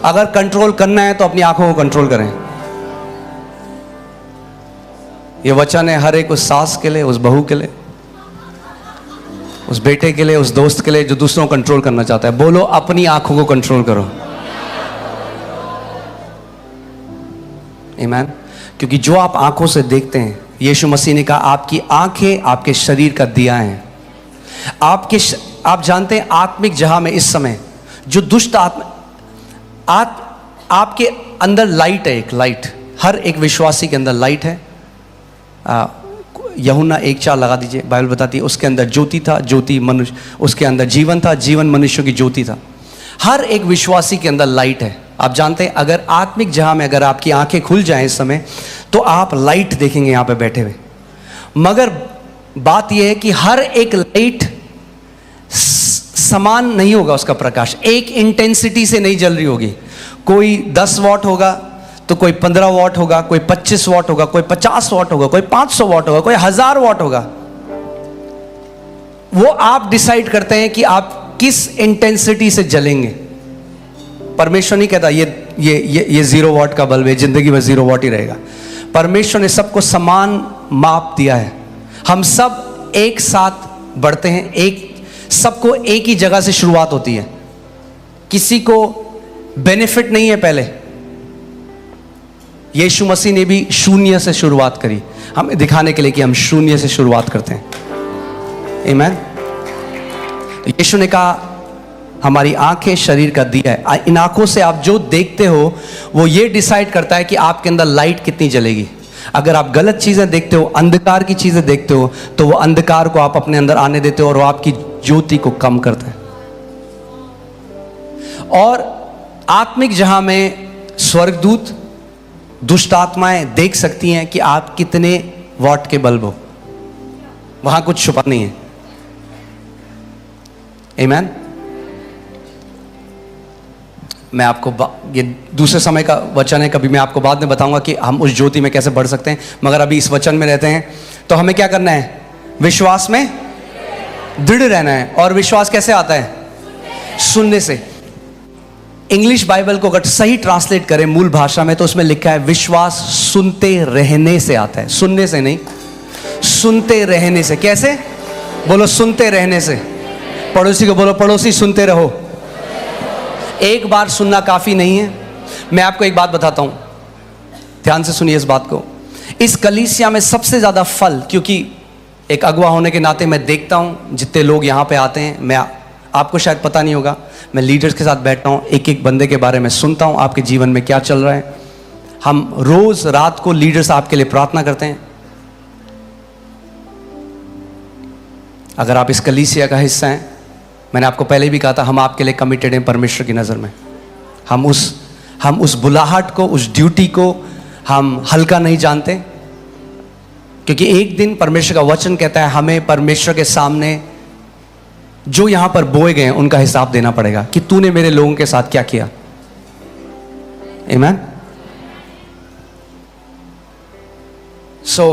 अगर कंट्रोल करना है तो अपनी आंखों को कंट्रोल करें। यह वचन है हर एक उस सास के लिए, उस बहू के लिए, उस बेटे के लिए, उस दोस्त के लिए जो दूसरों को कंट्रोल करना चाहता है। बोलो अपनी आंखों को कंट्रोल करो। आमीन। क्योंकि जो आप आंखों से देखते हैं, यीशु मसीह ने कहा आपकी आंखें आपके शरीर का दिया है। आप जानते हैं आत्मिक जहां में इस समय जो दुष्ट आपके अंदर लाइट है, एक लाइट, हर एक विश्वासी के अंदर लाइट है। यूहन्ना 1:4 लगा दीजिए, बाइबल बताती है उसके अंदर ज्योति था, ज्योति मनुष्य, उसके अंदर जीवन था, जीवन मनुष्यों की ज्योति था। हर एक विश्वासी के अंदर लाइट है। आप जानते हैं अगर आत्मिक जहां में अगर आपकी आंखें खुल जाएं इस समय तो आप लाइट देखेंगे यहां पे बैठे हुए। मगर बात यह है कि हर एक लाइट समान नहीं होगा, उसका प्रकाश एक इंटेंसिटी से नहीं जल रही होगी। कोई 10 वॉट होगा तो कोई 15 वॉट होगा, कोई 25 वॉट होगा, कोई 50 वॉट होगा, कोई 500 वॉट होगा, कोई 1000 वॉट होगा। वो आप डिसाइड करते हैं कि आप किस इंटेंसिटी से जलेंगे। परमेश्वर नहीं कहता ये 0 वॉट का बल्ब है, जिंदगी में 0 वॉट ही रहेगा। परमेश्वर ने सबको समान माप दिया है। हम सब एक साथ बढ़ते हैं, सबको एक ही जगह से शुरुआत होती है। किसी को बेनिफिट नहीं है। पहले यीशु मसीह ने भी शून्य से शुरुआत करी, हमें दिखाने के लिए कि हम शून्य से शुरुआत करते हैं। आमीन। तो यीशु ने कहा हमारी आंखें शरीर का दिया है। इन आंखों से आप जो देखते हो वो ये डिसाइड करता है कि आपके अंदर लाइट कितनी जलेगी। अगर आप गलत चीजें देखते हो, अंधकार की चीजें देखते हो, तो वो अंधकार को आप अपने अंदर आने देते हो और वो आपकी ज्योति को कम करता है। और आत्मिक जहां में स्वर्गदूत, दुष्ट आत्माएं देख सकती हैं कि आप कितने वॉट के बल्ब हो, वहां कुछ छुपा नहीं है। आमीन। मैं आपको ये दूसरे समय का वचन है, कभी मैं आपको बाद में बताऊंगा कि हम उस ज्योति में कैसे बढ़ सकते हैं। मगर अभी इस वचन में रहते हैं तो हमें क्या करना है? विश्वास में दृढ़ रहना है। और विश्वास कैसे आता है? सुनने से। इंग्लिश बाइबल को अगर सही ट्रांसलेट करें मूल भाषा में तो उसमें लिखा है विश्वास सुनते रहने से आता है, सुनने से नहीं, सुनते रहने से। कैसे? बोलो सुनते रहने से। पड़ोसी को बोलो पड़ोसी सुनते रहो। एक बार सुनना काफी नहीं है। मैं आपको एक बात बताता हूं, ध्यान से सुनिए इस बात को। इस कलीसिया में सबसे ज्यादा फल, क्योंकि एक अगुवा होने के नाते मैं देखता हूं जितने लोग यहां पे आते हैं, मैं आपको शायद पता नहीं होगा, मैं लीडर्स के साथ बैठता हूं, एक एक बंदे के बारे में सुनता हूं, आपके जीवन में क्या चल रहा है। हम रोज रात को लीडर्स आपके लिए प्रार्थना करते हैं। अगर आप इस कलीसिया का हिस्सा हैं, मैंने आपको पहले भी कहा था, हम आपके लिए कमिटेड हैं परमेश्वर की नज़र में। हम उस बुलाहट को, उस ड्यूटी को हम हल्का नहीं जानते, क्योंकि एक दिन परमेश्वर का वचन कहता है हमें परमेश्वर के सामने जो यहाँ पर बोए गए हैं उनका हिसाब देना पड़ेगा कि तूने मेरे लोगों के साथ क्या किया। आमेन। सो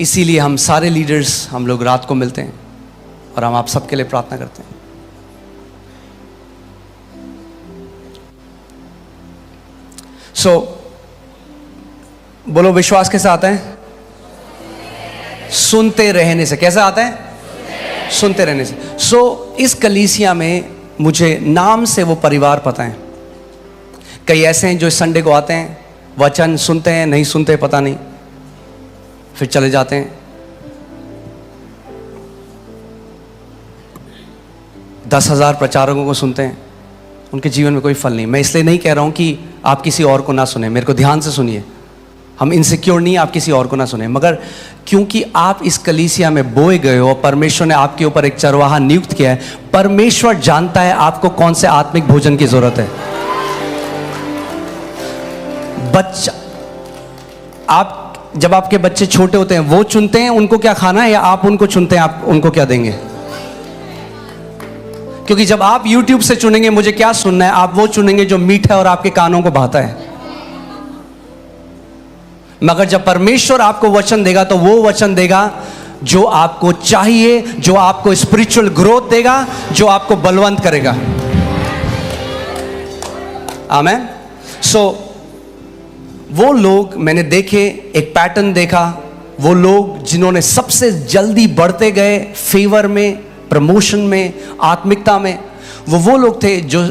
इसीलिए हम सारे लीडर्स, हम लोग रात को मिलते हैं और हम आप सबके लिए प्रार्थना करते हैं। सो बोलो, विश्वास कैसे आता है? सुनते रहने से। कैसे आता है? सुनते रहने से। सो इस कलीसिया में मुझे नाम से वो परिवार पता है। कई ऐसे हैं जो इस संडे को आते हैं, वचन सुनते हैं, नहीं सुनते पता नहीं, फिर चले जाते हैं। 10,000 प्रचारकों को सुनते हैं, उनके जीवन में कोई फल नहीं। मैं इसलिए नहीं कह रहा हूं कि आप किसी और को ना सुने, मेरे को ध्यान से सुनिए। हम इनसिक्योर नहीं, आप किसी और को ना सुने, मगर क्योंकि आप इस कलीसिया में बोए गए हो, परमेश्वर ने आपके ऊपर एक चरवाहा नियुक्त किया है। परमेश्वर जानता है आपको कौन से आत्मिक भोजन की जरूरत है। बच्चा, आप जब आपके बच्चे छोटे होते हैं, वो चुनते हैं उनको क्या खाना है, या आप उनको चुनते हैं आप उनको क्या देंगे? क्योंकि जब आप YouTube से चुनेंगे मुझे क्या सुनना है, आप वो चुनेंगे जो मीठा है और आपके कानों को भाता है। मगर जब परमेश्वर आपको वचन देगा तो वो वचन देगा जो आपको चाहिए, जो आपको स्पिरिचुअल ग्रोथ देगा, जो आपको बलवंत करेगा। आमेन। सो वो लोग मैंने देखे, एक पैटर्न देखा, वो लोग जिन्होंने सबसे जल्दी बढ़ते गए फेवर में, प्रमोशन में, आत्मिकता में, वो लोग थे जो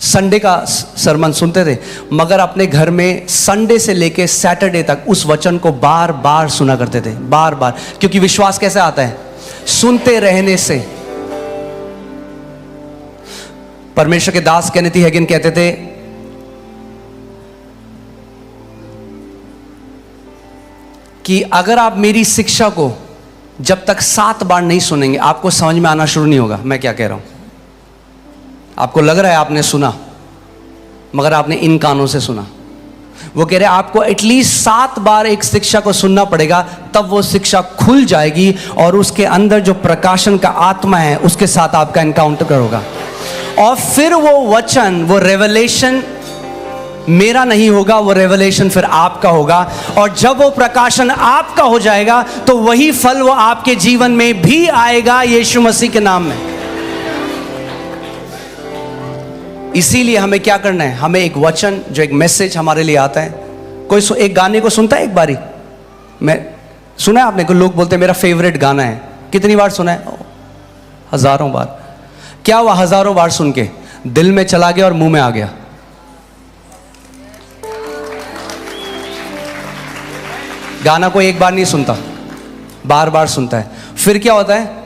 संडे का सरमन सुनते थे, मगर अपने घर में संडे से लेके सैटरडे तक उस वचन को बार बार सुना करते थे, बार बार। क्योंकि विश्वास कैसे आता है? सुनते रहने से। परमेश्वर के दास केनेथ हैगिन कहते थे कि अगर आप मेरी शिक्षा को जब तक 7 बार नहीं सुनेंगे, आपको समझ में आना शुरू नहीं होगा मैं क्या कह रहा हूं। आपको लग रहा है आपने सुना, मगर आपने इन कानों से सुना। वो कह रहे हैं आपको एटलीस्ट 7 बार एक शिक्षा को सुनना पड़ेगा, तब वो शिक्षा खुल जाएगी और उसके अंदर जो प्रकाशन का आत्मा है उसके साथ आपका एनकाउंटर होगा। और फिर वो वचन, वो रेवलेशन मेरा नहीं होगा, वो रेवलेशन फिर आपका होगा। और जब वो प्रकाशन आपका हो जाएगा तो वही फल वो आपके जीवन में भी आएगा, यीशु मसीह के नाम में। इसीलिए हमें क्या करना है? हमें एक वचन, जो एक मैसेज हमारे लिए आता है। कोई एक गाने को सुनता है एक बारी? मैं सुना है आपने? कोई लोग बोलते हैं मेरा फेवरेट गाना है। कितनी बार सुना है? हजारों बार। क्या हुआ? हजारों बार सुन के दिल में चला गया और मुंह में आ गया। गाना को एक बार नहीं सुनता, बार बार सुनता है। फिर क्या होता है?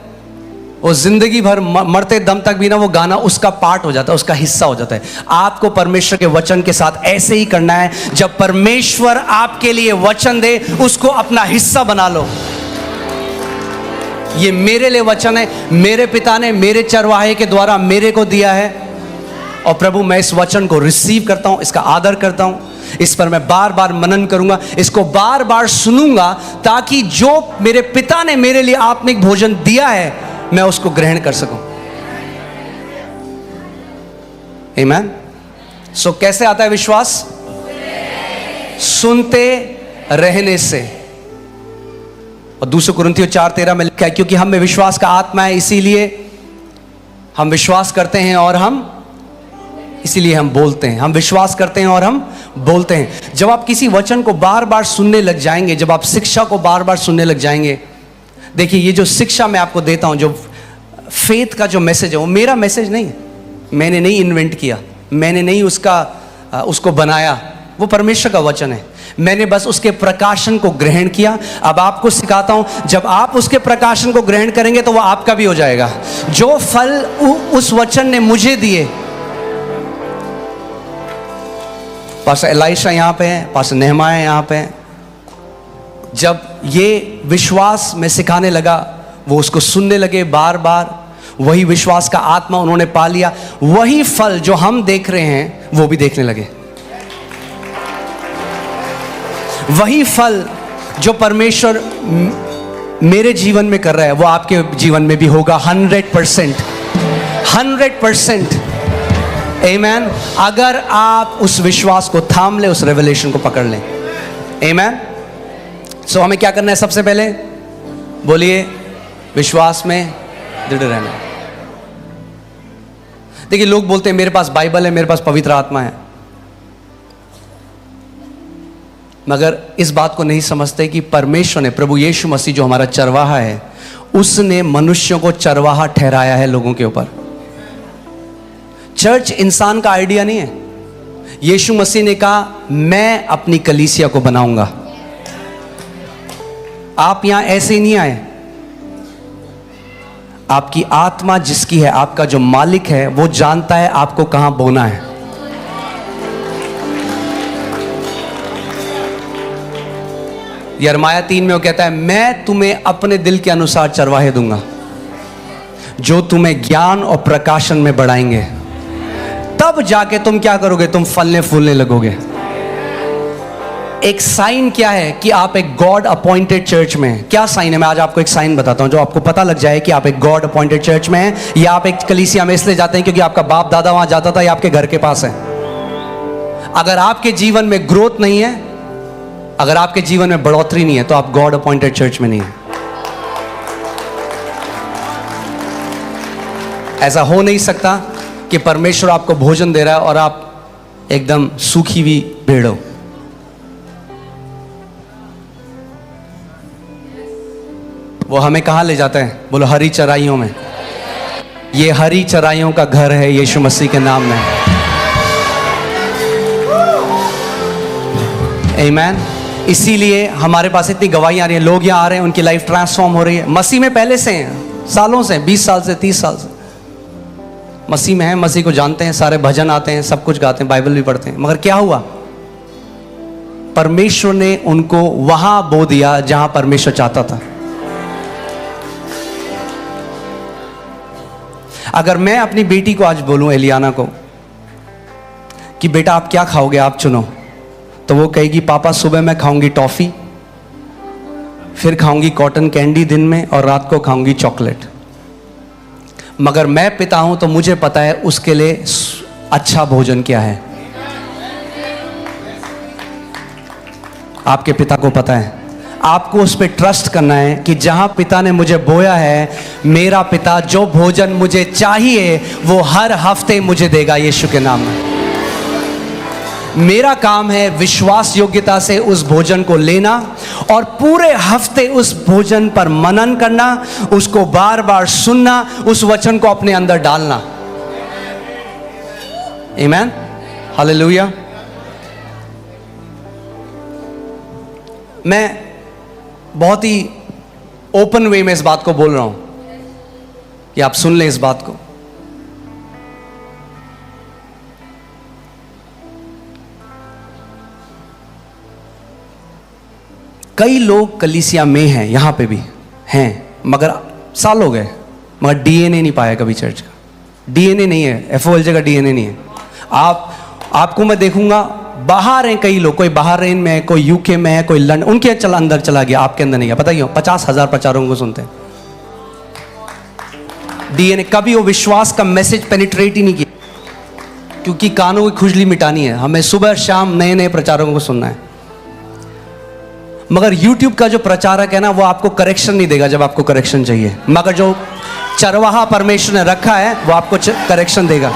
वो जिंदगी भर मरते दम तक भी ना वो गाना उसका पार्ट हो जाता है, उसका हिस्सा हो जाता है। आपको परमेश्वर के वचन के साथ ऐसे ही करना है। जब परमेश्वर आपके लिए वचन दे, उसको अपना हिस्सा बना लो। ये मेरे लिए वचन है, मेरे पिता ने मेरे चरवाहे के द्वारा मेरे को दिया है, और प्रभु मैं इस वचन को रिसीव करता हूं, इसका आदर करता हूं, इस पर मैं बार बार मनन करूंगा, इसको बार बार सुनूंगा, ताकि जो मेरे पिता ने मेरे लिए आत्मिक भोजन दिया है मैं उसको ग्रहण कर सकूं। आमीन। सो कैसे आता है विश्वास? सुनते रहने से। और 2 कुरिन्थियों 4:13 में लिखा है क्योंकि हम में विश्वास का आत्मा है, इसीलिए हम विश्वास करते हैं और हम इसीलिए हम बोलते हैं। हम विश्वास करते हैं और हम बोलते हैं। जब आप किसी वचन को बार बार सुनने लग जाएंगे, जब आप शिक्षा को बार बार सुनने लग जाएंगे, देखिए ये जो शिक्षा मैं आपको देता हूं, जो फेथ का जो मैसेज है, वो मेरा मैसेज नहीं है, मैंने नहीं इन्वेंट किया, मैंने नहीं उसको बनाया, वो परमेश्वर का वचन है। मैंने बस उसके प्रकाशन को ग्रहण किया। अब आपको सिखाता हूं, जब आप उसके प्रकाशन को ग्रहण करेंगे तो वो आपका भी हो जाएगा। जो फल उस वचन ने मुझे दिए, पास्टर एलाइशा यहाँ पे है, पास्टर नेहमाया यहाँ पे है, जब ये विश्वास में सिखाने लगा, वो उसको सुनने लगे बार बार, वही विश्वास का आत्मा उन्होंने पा लिया। वही फल जो हम देख रहे हैं वो भी देखने लगे। वही फल जो परमेश्वर मेरे जीवन में कर रहा है वो आपके जीवन में भी होगा। 100%। आमेन। अगर आप उस विश्वास को थाम ले, उस रेवलेशन को पकड़ लें। आमेन। सो हमें क्या करना है? सबसे पहले बोलिए, विश्वास में दृढ़ रहना। देखिए, लोग बोलते हैं मेरे पास बाइबल है, मेरे पास पवित्र आत्मा है, मगर इस बात को नहीं समझते कि परमेश्वर ने, प्रभु यीशु मसीह जो हमारा चरवाहा है, उसने मनुष्यों को चरवाहा ठहराया है लोगों के ऊपर। चर्च इंसान का आइडिया नहीं है। यीशु मसीह ने कहा, मैं अपनी कलीसिया को बनाऊंगा। आप यहां ऐसे ही नहीं आए। आपकी आत्मा जिसकी है, आपका जो मालिक है, वो जानता है आपको कहां बोना है। यिर्मयाह 3 में वो कहता है, मैं तुम्हें अपने दिल के अनुसार चरवाहे दूंगा जो तुम्हें ज्ञान और प्रकाशन में बढ़ाएंगे। तब जाके तुम क्या करोगे? तुम फलने फूलने लगोगे। एक साइन क्या है कि आप एक गॉड अपॉइंटेड चर्च में हैं? क्या साइन है? मैं आज आपको एक साइन बताता हूं जो आपको पता लग जाए कि आप एक गॉड अपॉइंटेड चर्च में हैं, या आप एक कलीसिया में इसलिए जाते हैं क्योंकि आपका बाप दादा वहां जाता था या आपके घर के पास है। अगर आपके जीवन में ग्रोथ नहीं है, अगर आपके जीवन में बढ़ोतरी नहीं है, तो आप गॉड अपॉइंटेड चर्च में नहीं है। ऐसा हो नहीं सकता कि परमेश्वर आपको भोजन दे रहा है और आप एकदम सूखी हुई भेड़ हो। वो हमें कहां ले जाता है? बोलो, हरी चराइयों में। ये हरी चराइयों का घर है यीशु मसीह के नाम में। आमीन। इसीलिए हमारे पास इतनी गवाहियां आ रही हैं, लोग यहाँ आ रहे हैं, उनकी लाइफ ट्रांसफॉर्म हो रही है। मसीह में पहले से हैं, सालों से, 20 साल से, 30 साल से मसीह में हैं, मसीह को जानते हैं, सारे भजन आते हैं, सब कुछ गाते हैं, बाइबल भी पढ़ते हैं। मगर क्या हुआ? परमेश्वर ने उनको वहां बो दिया जहां परमेश्वर चाहता था। अगर मैं अपनी बेटी को आज बोलूं, एलियाना को, कि बेटा आप क्या खाओगे, आप चुनो, तो वो कहेगी पापा सुबह मैं खाऊंगी टॉफी, फिर खाऊंगी कॉटन कैंडी दिन में, और रात को खाऊंगी चॉकलेट। मगर मैं पिता हूं तो मुझे पता है उसके लिए अच्छा भोजन क्या है। आपके पिता को पता है। आपको उस पर ट्रस्ट करना है कि जहां पिता ने मुझे बोया है, मेरा पिता जो भोजन मुझे चाहिए वो हर हफ्ते मुझे देगा यीशु के नाम में। मेरा काम है विश्वास योग्यता से उस भोजन को लेना और पूरे हफ्ते उस भोजन पर मनन करना, उसको बार बार सुनना, उस वचन को अपने अंदर डालना। आमीन, हालेलुया। मैं बहुत ही ओपन वे में इस बात को बोल रहा हूं कि आप सुन लें इस बात को। कई लोग कलीसिया में हैं, यहां पे भी हैं, मगर साल हो गए, मगर डीएनए नहीं पाया कभी चर्च का। डीएनए नहीं है, एफओएलजे का डीएनए नहीं है। आपको मैं देखूंगा, बाहर हैं कई लोग, कोई बहरीन में है, कोई यूके में है, कोई लंदन, उनके अंदर चला गया, आपके अंदर नहीं गया। पता क्यों? 50,000 प्रचारों को सुनते हैं। डीएनए कभी वो विश्वास का मैसेज पेनिट्रेट ही नहीं किया, क्योंकि कानों की खुजली मिटानी है। हमें सुबह शाम नए नए प्रचारकों को सुनना है। मगर YouTube का जो प्रचारक है ना, वो आपको करेक्शन नहीं देगा जब आपको करेक्शन चाहिए, मगर जो चरवाहा परमेश्वर ने रखा है वो आपको करेक्शन देगा।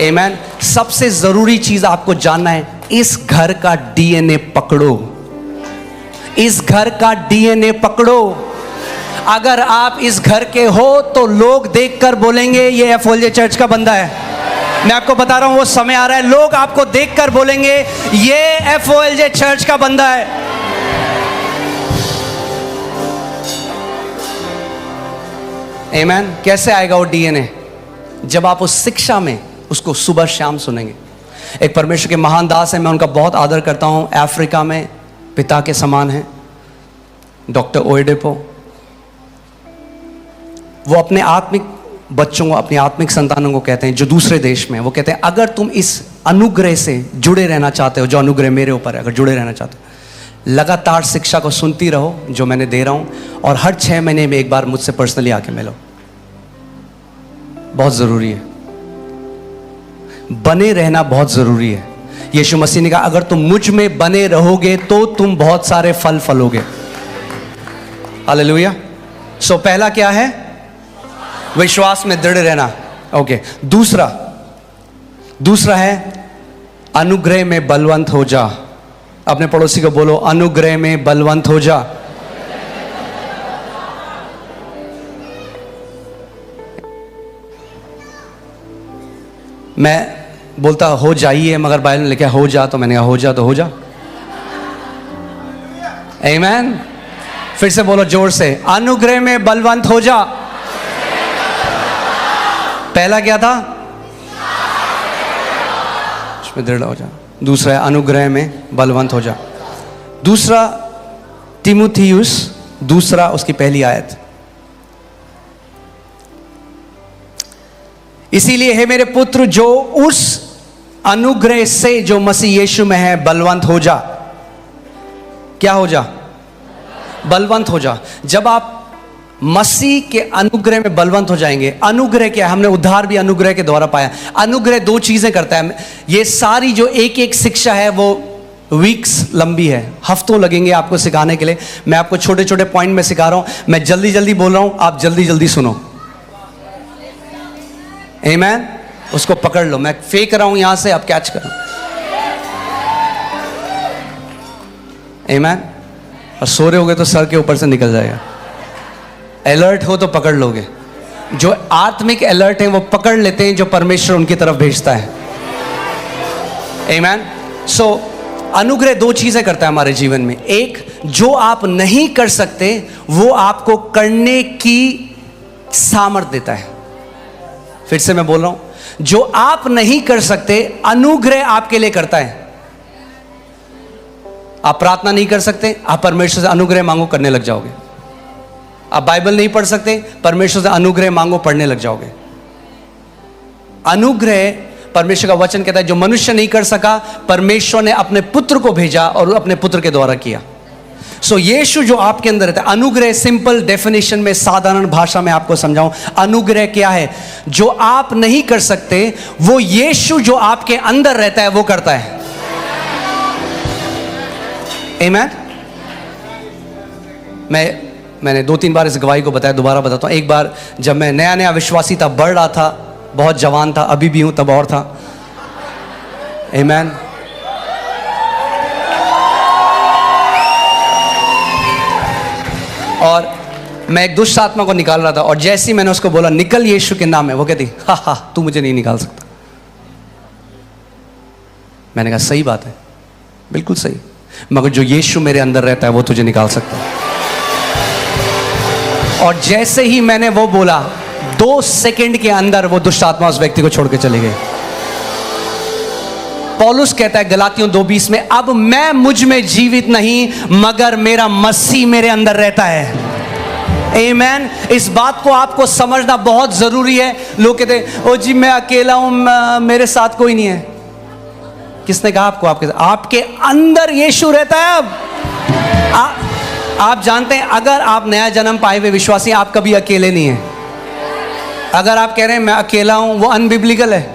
आमीन। सबसे जरूरी चीज आपको जानना है, इस घर का डीएनए पकड़ो, इस घर का डीएनए पकड़ो। अगर आप इस घर के हो तो लोग देखकर बोलेंगे ये एफओएलजे चर्च का बंदा है। मैं आपको बता रहा हूं, वो समय आ रहा है, लोग आपको देखकर बोलेंगे ये एफओएलजे चर्च का बंदा है। आमीन। कैसे आएगा वो डीएनए? जब आप उस शिक्षा में उसको सुबह शाम सुनेंगे। एक परमेश्वर के महान दास है, मैं उनका बहुत आदर करता हूं, अफ्रीका में पिता के समान है, डॉक्टर ओएडेपो। वो अपने आत्मिक बच्चों को, अपनी आत्मिक संतानों को कहते हैं जो दूसरे देश में, वो कहते हैं अगर तुम इस अनुग्रह से जुड़े रहना चाहते हो, जो अनुग्रह मेरे ऊपर है, अगर जुड़े रहना चाहते हो, लगातार शिक्षा को सुनती रहो जो मैंने दे रहा हूं, और हर 6 महीने में एक बार मुझसे पर्सनली आके मिलो। बहुत जरूरी है, बने रहना बहुत जरूरी है। यीशु मसीह ने कहा अगर तुम मुझ में बने रहोगे तो तुम बहुत सारे फल फलोगे। हालेलुया। सो पहला क्या है? विश्वास में दृढ़ रहना। ओके, दूसरा है अनुग्रह में बलवंत हो जा। अपने पड़ोसी को बोलो, अनुग्रह में बलवंत हो जा। मैं बोलता हो जाइए, मगर बाइबल ने लिखा हो जा, तो मैंने कहा हो जा तो हो जा। आमीन। फिर से बोलो जोर से, अनुग्रह में बलवंत हो जा। पहला क्या था? उसमें दृढ़ हो जा। दूसरा है अनुग्रह में बलवंत हो जा। दूसरा तीमुथियुस, दूसरा उसकी पहली आयत। इसीलिए हे मेरे पुत्र, जो उस अनुग्रह से जो मसीह यीशु में है बलवंत हो जा। क्या हो जा? बलवंत हो जा। जब आप मसीह के अनुग्रह में बलवंत हो जाएंगे। अनुग्रह क्या है? हमने उद्धार भी अनुग्रह के द्वारा पाया। अनुग्रह दो चीजें करता है। ये सारी जो एक एक शिक्षा है वो वीक्स लंबी है, हफ्तों लगेंगे आपको सिखाने के लिए। मैं आपको छोटे छोटे पॉइंट में सिखा रहा हूं। मैं जल्दी जल्दी बोल रहा हूं, आप जल्दी जल्दी सुनो। आमीन। उसको पकड़ लो। मैं फेंक रहा हूं यहां से, आप कैच करो। आमीन। और सो रहे होगे तो सर के ऊपर से निकल जाएगा। अलर्ट हो तो पकड़ लोगे। जो आत्मिक अलर्ट है वो पकड़ लेते हैं जो परमेश्वर उनकी तरफ भेजता है। आमीन। सो अनुग्रह दो चीजें करता है हमारे जीवन में। एक, जो आप नहीं कर सकते वो आपको करने की सामर्थ देता है। फिर से मैं बोल रहा हूं, जो आप नहीं कर सकते अनुग्रह आपके लिए करता है। आप प्रार्थना नहीं कर सकते, आप परमेश्वर से अनुग्रह मांगो, करने लग जाओगे। आप बाइबल नहीं पढ़ सकते, परमेश्वर से अनुग्रह मांगो, पढ़ने लग जाओगे। अनुग्रह, परमेश्वर का वचन कहता है, जो मनुष्य नहीं कर सका परमेश्वर ने अपने पुत्र को भेजा और अपने पुत्र के द्वारा किया। सो यीशु जो आपके अंदर रहता है। अनुग्रह सिंपल डेफिनेशन में, साधारण भाषा में आपको समझाऊं, अनुग्रह क्या है? जो आप नहीं कर सकते वो यीशु जो आपके अंदर रहता है वो करता है। आमीन। मैंने 2-3 बार इस गवाही को बताया, दोबारा बताता हूं। एक बार जब मैं नया नया विश्वासी था, बढ़ रहा था, बहुत जवान था, अभी भी हूं, तब और था। आमीन। और मैं एक दुष्ट आत्मा को निकाल रहा था, और जैसे ही मैंने उसको बोला निकल यीशु के नाम में, वो कहती हा तू मुझे नहीं निकाल सकता। मैंने कहा सही बात है, बिल्कुल सही, मगर जो यीशु मेरे अंदर रहता है वो तुझे निकाल सकता है। और जैसे ही मैंने वो बोला, 2 सेकंड के अंदर वो दुष्ट आत्मा उस व्यक्ति को छोड़ के चले गए। पौलुस कहता है गलातियों 2:20 में, अब मैं मुझ में जीवित नहीं मगर मेरा मसीह मेरे अंदर रहता है। आमीन। इस बात को आपको समझना बहुत जरूरी है। लोग कहते हैं ओ जी मैं अकेला हूं, मेरे साथ कोई नहीं है। किसने कहा आपको? आपके अंदर यीशु रहता है। अब आप जानते हैं, अगर आप नया जन्म पाए हुए विश्वासी, आप कभी अकेले नहीं हैं। अगर आप कह रहे हैं मैं अकेला हूं, वो अनबिब्लिकल है,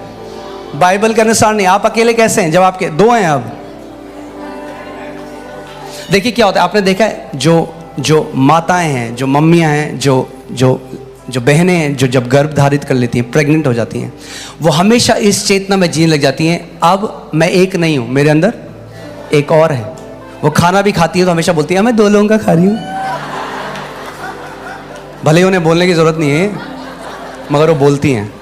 बाइबल के अनुसार नहीं। आप अकेले कैसे हैं जब आपके 2 हैं? अब देखिए क्या होता है, आपने देखा है जो माताएं हैं, जो मम्मियां हैं, जो बहनें हैं, जो जब गर्भ धारित कर लेती हैं, प्रेग्नेंट हो जाती हैं, वो हमेशा इस चेतना में जीने लग जाती हैं, अब मैं एक नहीं हूं, मेरे अंदर एक और है। वो खाना भी खाती है तो हमेशा बोलती है मैं 2 लोगों का खा रही हूं। भले उन्हें बोलने की जरूरत नहीं है, मगर वो बोलती हैं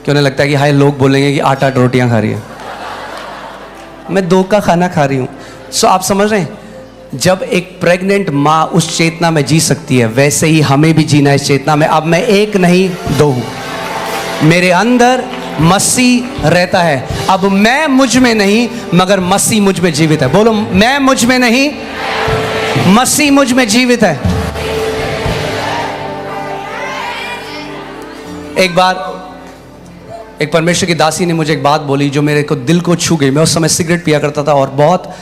कि उन्हें लगता है कि हाय लोग बोलेंगे कि 8-8 रोटियां खा रही है, मैं 2 का खाना खा रही हूं। सो आप समझ रहे हैं, जब एक प्रेग्नेंट माँ उस चेतना में जी सकती है, वैसे ही हमें भी जीना इस चेतना में। अब मैं एक नहीं 2 हूं, मेरे अंदर मसीह रहता है। अब मैं मुझ में नहीं मगर मसीह मुझ में जीवित है। बोलो, मैं मुझ में नहीं, मसीह मुझ में जीवित है। एक बार एक परमेश्वर की दासी ने मुझे एक बात बोली जो मेरे को दिल को छू गई। मैं उस समय सिगरेट पिया करता था और बहुत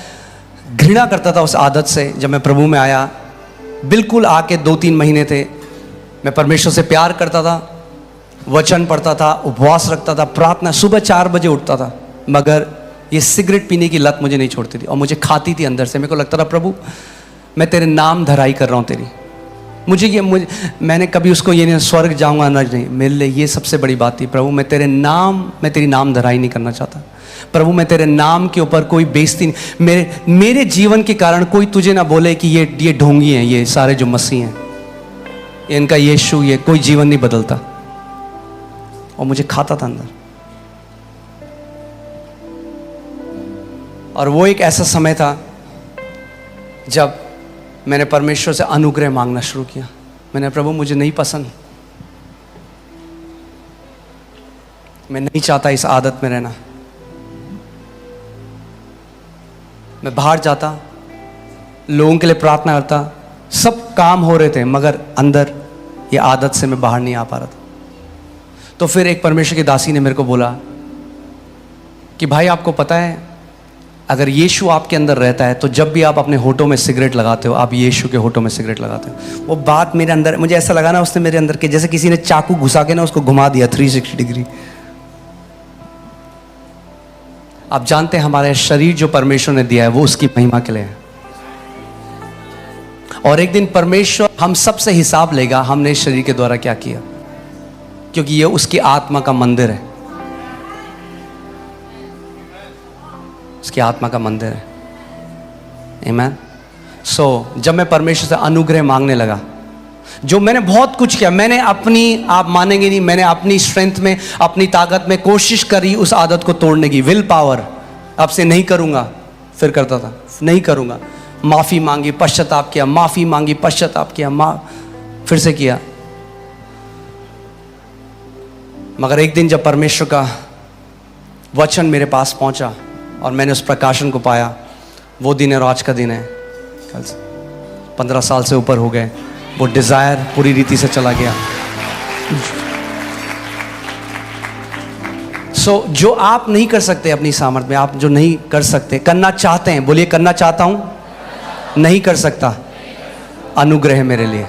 घृणा करता था उस आदत से। जब मैं प्रभु में आया, बिल्कुल आके 2-3 महीने थे, मैं परमेश्वर से प्यार करता था, वचन पढ़ता था, उपवास रखता था, प्रार्थना, सुबह 4 बजे उठता था, मगर ये सिगरेट पीने की लत मुझे नहीं छोड़ती थी और मुझे खाती थी अंदर से। मेरे को लगता था प्रभु मैं तेरे नाम धराई कर रहा हूँ तेरी, मैंने कभी उसको ये नहीं स्वर्ग जाऊँगा ना, नहीं, मेरे लिए ये सबसे बड़ी बात थी। प्रभु मैं तेरी नाम धराई नहीं करना चाहता। प्रभु मैं तेरे नाम के ऊपर कोई बेइज्जती नहीं, मेरे जीवन के कारण कोई तुझे ना बोले कि ये ढोंगी हैं, ये सारे जो मसीह हैं, इनका यीशु, ये कोई जीवन नहीं बदलता। और मुझे खाता था अंदर। और वो एक ऐसा समय था जब मैंने परमेश्वर से अनुग्रह मांगना शुरू किया। मैंने प्रभु मुझे नहीं पसंद, मैं नहीं चाहता इस आदत में रहना। मैं बाहर जाता, लोगों के लिए प्रार्थना करता, सब काम हो रहे थे, मगर अंदर ये आदत से मैं बाहर नहीं आ पा रहा था। तो फिर एक परमेश्वर की दासी ने मेरे को बोला कि भाई आपको पता है अगर यीशु आपके अंदर रहता है तो जब भी आप अपने होठों में सिगरेट लगाते हो, आप यीशु के होठों में सिगरेट लगाते हो। वो बात मेरे अंदर, मुझे ऐसा लगा ना उसने मेरे अंदर के जैसे किसी ने चाकू घुसा के ना उसको घुमा दिया 360 डिग्री। आप जानते हैं हमारे शरीर जो परमेश्वर ने दिया है वो उसकी महिमा के लिए है। और एक दिन परमेश्वर हम सबसे हिसाब लेगा हमने इस शरीर के द्वारा क्या किया, क्योंकि ये उसकी आत्मा का मंदिर है, उसकी आत्मा का मंदिर है। आमीन। जब मैं परमेश्वर से अनुग्रह मांगने लगा, जो मैंने बहुत कुछ किया, मैंने अपनी, आप मानेंगे नहीं, मैंने अपनी स्ट्रेंथ में, अपनी ताकत में कोशिश करी उस आदत को तोड़ने की, विल पावर, अब से नहीं करूँगा, फिर करता था, नहीं करूँगा, माफ़ी मांगी, पश्चाताप किया, माफ़ी मांगी, पश्चाताप किया, फिर से किया। मगर एक दिन जब परमेश्वर का वचन मेरे पास पहुंचा और मैंने उस प्रकाशन को पाया, वो दिन है और आज का दिन है, कल से 15 साल से ऊपर हो गए, वो डिज़ायर पूरी रीति से चला गया। जो आप नहीं कर सकते अपनी सामर्थ्य में, आप जो नहीं कर सकते, करना चाहते हैं, बोलिए करना चाहता हूं, नहीं कर सकता, अनुग्रह है मेरे लिए।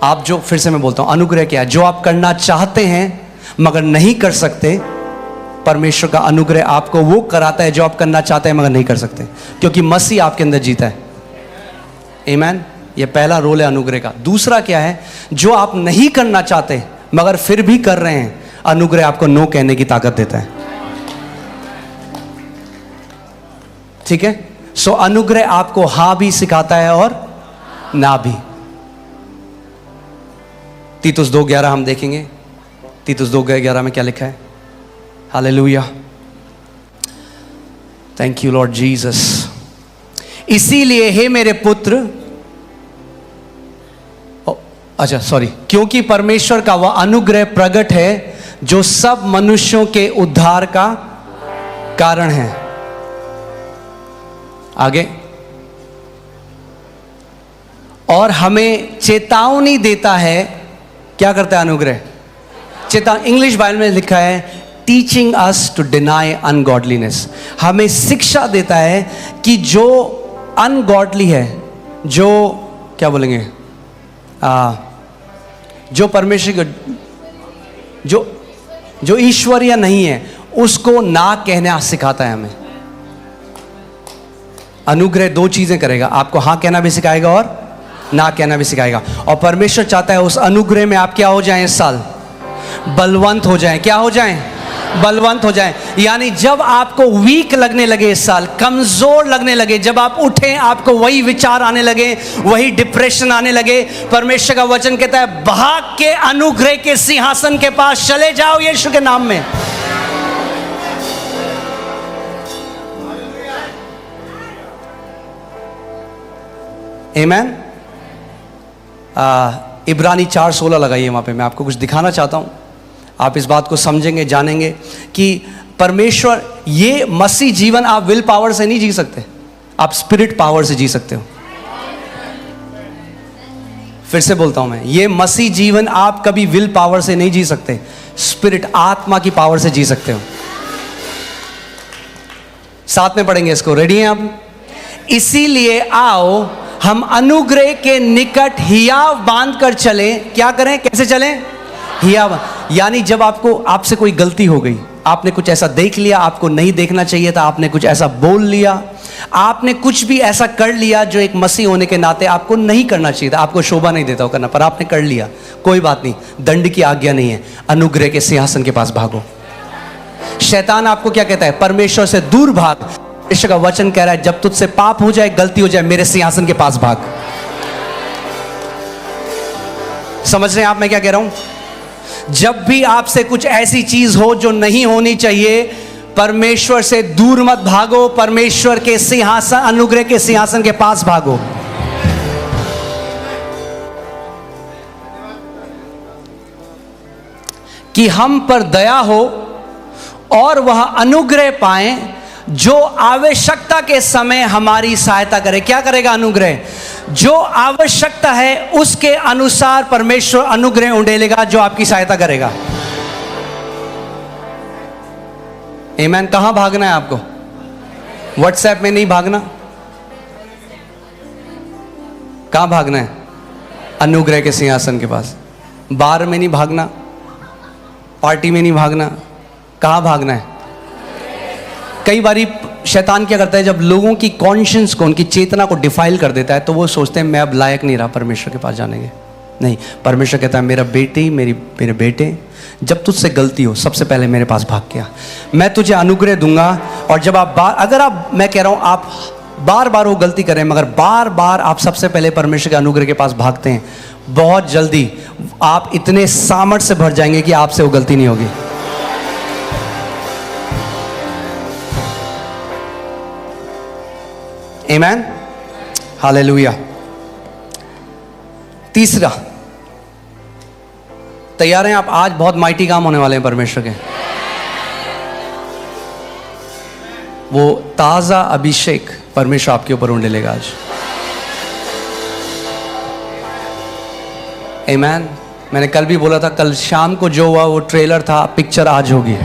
आप जो, फिर से मैं बोलता हूं, अनुग्रह क्या है? जो आप करना चाहते हैं मगर नहीं कर सकते, परमेश्वर का अनुग्रह आपको वो कराता है जो आप करना चाहते हैं मगर नहीं कर सकते, क्योंकि मसीह आपके अंदर जीता है। आमीन। ये पहला रोल है अनुग्रह का। दूसरा क्या है? जो आप नहीं करना चाहते मगर फिर भी कर रहे हैं, अनुग्रह आपको नो कहने की ताकत देता है। ठीक है? अनुग्रह आपको हां भी सिखाता है और ना भी। तीतुस 2:11 हम देखेंगे। तीतुस 2:11 में क्या लिखा है? Hallelujah, thank you Lord Jesus. इसीलिए हे मेरे पुत्र, अच्छा सॉरी, क्योंकि परमेश्वर का वह अनुग्रह प्रकट है जो सब मनुष्यों के उद्धार का कारण है। आगे, और हमें चेतावनी देता है। क्या करता है अनुग्रह? इंग्लिश बाइबल में लिखा है टीचिंग अस टू डिनाई अनगॉडलीनेस। हमें शिक्षा देता है कि जो अनगॉडली है, जो क्या बोलेंगे, जो परमेश्वर के जो ईश्वरीय नहीं है, उसको ना कहना सिखाता है हमें। अनुग्रह दो चीजें करेगा, आपको हाँ कहना भी सिखाएगा और ना कहना भी सिखाएगा। और परमेश्वर चाहता है उस अनुग्रह में आप क्या हो जाएं इस साल? बलवंत हो जाएं। क्या हो जाएं? बलवंत हो जाएं। यानी जब आपको वीक लगने लगे इस साल, कमजोर लगने लगे, जब आप उठें आपको वही विचार आने लगे, वही डिप्रेशन आने लगे, परमेश्वर का वचन कहता है भाग के अनुग्रह के सिंहासन के पास चले जाओ यीशु के नाम में। आमीन। इब्रानी 4:16 लगाइए वहां पे, मैं आपको कुछ दिखाना चाहता हूं। आप इस बात को समझेंगे, जानेंगे कि परमेश्वर, ये मसीह जीवन आप विल पावर से नहीं जी सकते, आप स्पिरिट पावर से जी सकते हो। फिर से बोलता हूं मैं, ये मसीह जीवन आप कभी विल पावर से नहीं जी सकते, स्पिरिट, आत्मा की पावर से जी सकते हो। साथ में पढ़ेंगे इसको, रेडी हैं आप? इसीलिए आओ हम अनुग्रह के निकट हियाव बांध कर चलें। क्या करें? कैसे चलें? यानी जब आपसे कोई गलती हो गई, आपने कुछ ऐसा देख लिया, आपको नहीं देखना चाहिए था, आपने कुछ ऐसा बोल लिया, आपने कुछ भी ऐसा कर लिया जो एक मसीह होने के नाते आपको नहीं करना चाहिए था, आपको शोभा नहीं देता हो करना, पर आपने कर लिया, कोई बात नहीं, दंड की आज्ञा नहीं है, अनुग्रह के सिंहासन के पास भागो। शैतान आपको क्या कहता है? परमेश्वर से दूर भाग। परमेश्वर का वचन कह रहा है जब तुझसे पाप हो जाए, गलती हो जाए, मेरे सिंहासन के पास भाग। समझ रहे हैं आप मैं क्या कह रहा हूं? जब भी आपसे कुछ ऐसी चीज हो जो नहीं होनी चाहिए, परमेश्वर से दूर मत भागो, परमेश्वर के सिंहासन, अनुग्रह के सिंहासन के पास भागो। कि हम पर दया हो और वह अनुग्रह पाएं जो आवश्यकता के समय हमारी सहायता करे। क्या करेगा अनुग्रह? जो आवश्यकता है उसके अनुसार परमेश्वर अनुग्रह उंडेलेगा जो आपकी सहायता करेगा। आमीन। कहां भागना है आपको? व्हाट्सएप में नहीं भागना। कहां भागना है? अनुग्रह के सिंहासन के पास। बार में नहीं भागना, पार्टी में नहीं भागना। कहां भागना है? कई बारी शैतान क्या करता है, जब लोगों की कॉन्शियंस को, उनकी चेतना को डिफाइल कर देता है, तो वो सोचते हैं मैं अब लायक नहीं रहा परमेश्वर के पास जाने के। नहीं, परमेश्वर कहता है मेरा बेटे, मेरे बेटे, जब तुझसे गलती हो सबसे पहले मेरे पास भाग के आ, मैं तुझे अनुग्रह दूंगा। और जब मैं कह रहा हूं आप बार बार वो गलती करें, मगर बार बार आप सबसे पहले परमेश्वर के अनुग्रह के पास भागते हैं, बहुत जल्दी आप इतने सामर्थ्य से भर जाएंगे कि आपसे वो गलती नहीं होगी। आमीन, हालेलुया। तीसरा, तैयार हैं आप? आज बहुत माइटी काम होने वाले हैं परमेश्वर के। वो ताजा अभिषेक परमेश्वर आपके ऊपर उंडेलेगा आज। आमीन। मैंने कल भी बोला था, कल शाम को जो हुआ वो ट्रेलर था, पिक्चर आज होगी।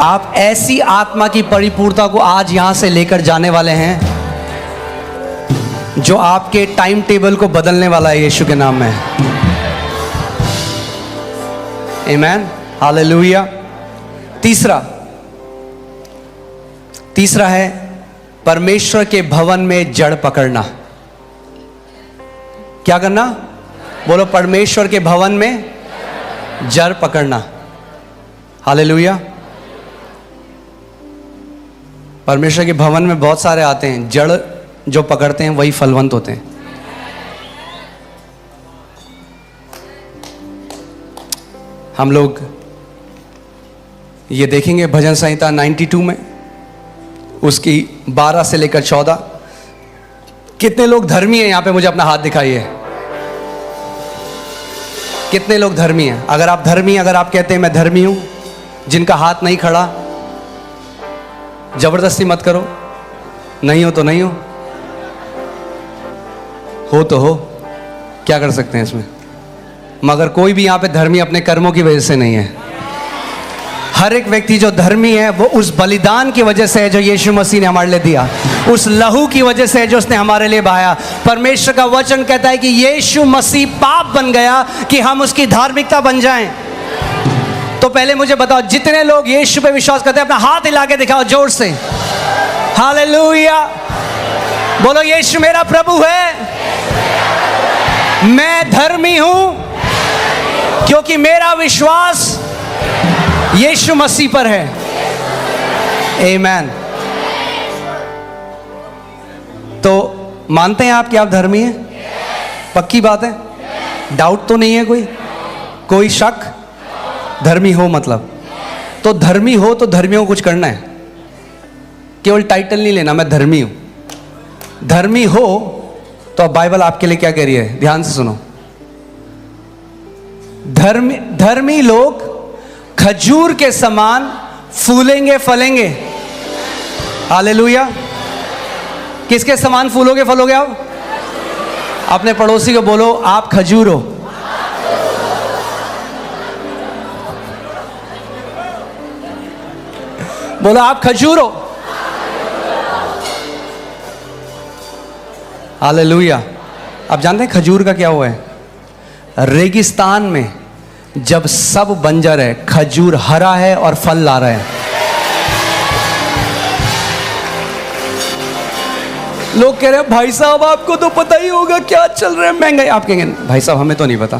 आप ऐसी आत्मा की परिपूर्णता को आज यहां से लेकर जाने वाले हैं जो आपके टाइम टेबल को बदलने वाला है यीशु के नाम में। आमीन, हालेलुया। तीसरा है परमेश्वर के भवन में जड़ पकड़ना। क्या करना? बोलो, परमेश्वर के भवन में जड़ पकड़ना। हालेलुया। परमेश्वर के भवन में बहुत सारे आते हैं, जड़ जो पकड़ते हैं वही फलवंत होते हैं। हम लोग ये देखेंगे भजन संहिता 92 में, उसकी 12 से लेकर 14। कितने लोग धर्मी हैं यहां पे? मुझे अपना हाथ दिखाइए। कितने लोग धर्मी हैं? अगर आप धर्मी, अगर आप कहते हैं मैं धर्मी हूं, जिनका हाथ नहीं खड़ा, जबरदस्ती मत करो। नहीं हो तो नहीं हो तो हो, क्या कर सकते हैं इसमें? मगर कोई भी यहां पे धर्मी अपने कर्मों की वजह से नहीं है। हर एक व्यक्ति जो धर्मी है वो उस बलिदान की वजह से है जो यीशु मसीह ने हमारे लिए दिया, उस लहू की वजह से है जो उसने हमारे लिए बहाया। परमेश्वर का वचन कहता है कि यीशु मसीह पाप बन गया कि हम उसकी धार्मिकता बन जाएं। तो पहले मुझे बताओ, जितने लोग यीशु पे विश्वास करते हैं अपना हाथ हिला के दिखाओ जोर से। हालेलुया। बोलो, यीशु मेरा प्रभु है, मैं धर्मी हूं क्योंकि मेरा विश्वास यीशु मसीह पर है। आमीन। तो मानते हैं आप कि आप धर्मी हैं? पक्की बात है? डाउट तो नहीं है? कोई शक? धर्मी हो मतलब, तो धर्मी हो तो धर्मियों को कुछ करना है, केवल टाइटल नहीं लेना मैं धर्मी हूं। धर्मी हो तो अब बाइबल आपके लिए क्या कह रही है, ध्यान से सुनो। धर्मी लोग खजूर के समान फूलेंगे फलेंगे। हालेलुया। किसके समान फूलोगे फलोगे आप? अपने पड़ोसी को बोलो, आप खजूर हो। बोलो, आप खजूर हो। हालेलुया। आप जानते हैं खजूर का क्या हुआ है? रेगिस्तान में जब सब बंजर है, खजूर हरा है और फल ला रहा है। लोग कह रहे हैं भाई साहब आपको तो पता ही होगा क्या चल रहा है, महंगाई। आप कहेंगे भाई साहब हमें तो नहीं पता,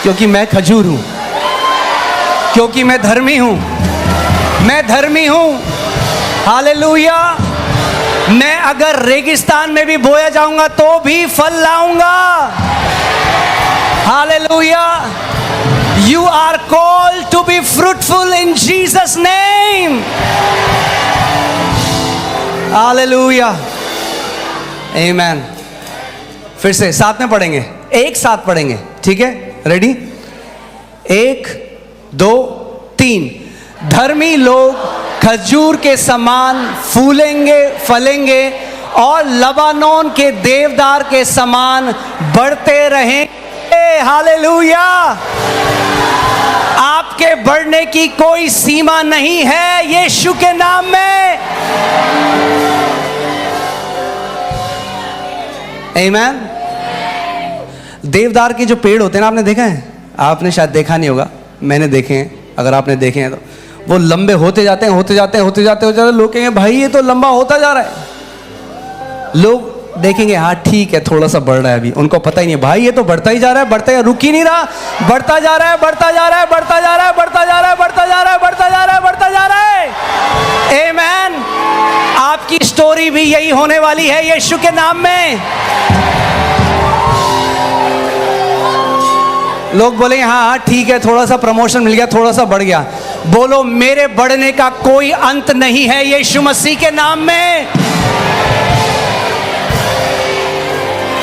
क्योंकि मैं खजूर हूं, क्योंकि मैं धर्मी हूं, मैं धर्मी हूं। हालेलुया। मैं अगर रेगिस्तान में भी बोया जाऊंगा तो भी फल लाऊंगा। Hallelujah. You are called to be fruitful in Jesus' name. Hallelujah. Amen. फिर से साथ में पढ़ेंगे, एक साथ पढ़ेंगे, ठीक है? रेडी? 1 2 3। धर्मी लोग खजूर के समान फूलेंगे, फलेंगे और लबानोन के देवदार के समान बढ़ते रहेंगे। हालेलुया। आपके बढ़ने की कोई सीमा नहीं है यीशु के नाम में। आमीन। देवदार के जो पेड़ होते हैं ना, आपने देखा है? आपने शायद देखा नहीं होगा, मैंने देखे हैं। अगर आपने देखे हैं तो वो लंबे होते जाते हैं, होते जाते हैं, होते जाते हैं। लोग कहेंगे भाई ये तो लंबा होता जा रहा है। लोग देखेंगे हाँ ठीक है थोड़ा सा बढ़ रहा है, अभी उनको पता ही नहीं भाई ये तो बढ़ता ही जा रहा है, बढ़ता ही रुक ही नहीं रहा, बढ़ता जा रहा है, बढ़ता जा रहा है, बढ़ता जा रहा है, बढ़ता जा रहा है, बढ़ता जा रहा है, बढ़ता जा रहा है, बढ़ता जा रहा है। आमीन। आपकी स्टोरी भी यही होने वाली है यीशु के नाम में। लोग बोलेंगे हाँ हाँ ठीक है, थोड़ा सा प्रमोशन मिल गया, थोड़ा सा बढ़ गया। बोलो मेरे बढ़ने का कोई अंत नहीं है यीशु मसीह के नाम में।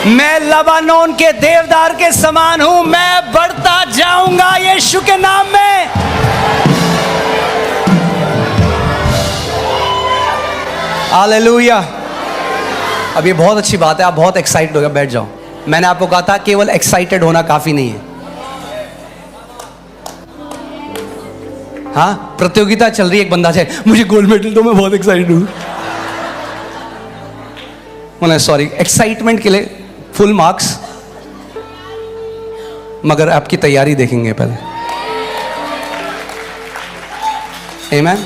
मैं लबानोन के देवदार के समान हूं, मैं बढ़ता जाऊंगा यीशु के नाम में। हालेलुया। अब ये बहुत अच्छी बात है, आप बहुत एक्साइटेड हो गए, बैठ जाओ। मैंने आपको कहा था केवल एक्साइटेड होना काफी नहीं है। हाँ, प्रतियोगिता चल रही है, एक बंदा से मुझे गोल्ड मेडल दो, मैं बहुत एक्साइटेड हूं। सॉरी, एक्साइटमेंट के लिए फुल मार्क्स, मगर आपकी तैयारी देखेंगे पहले। आमीन।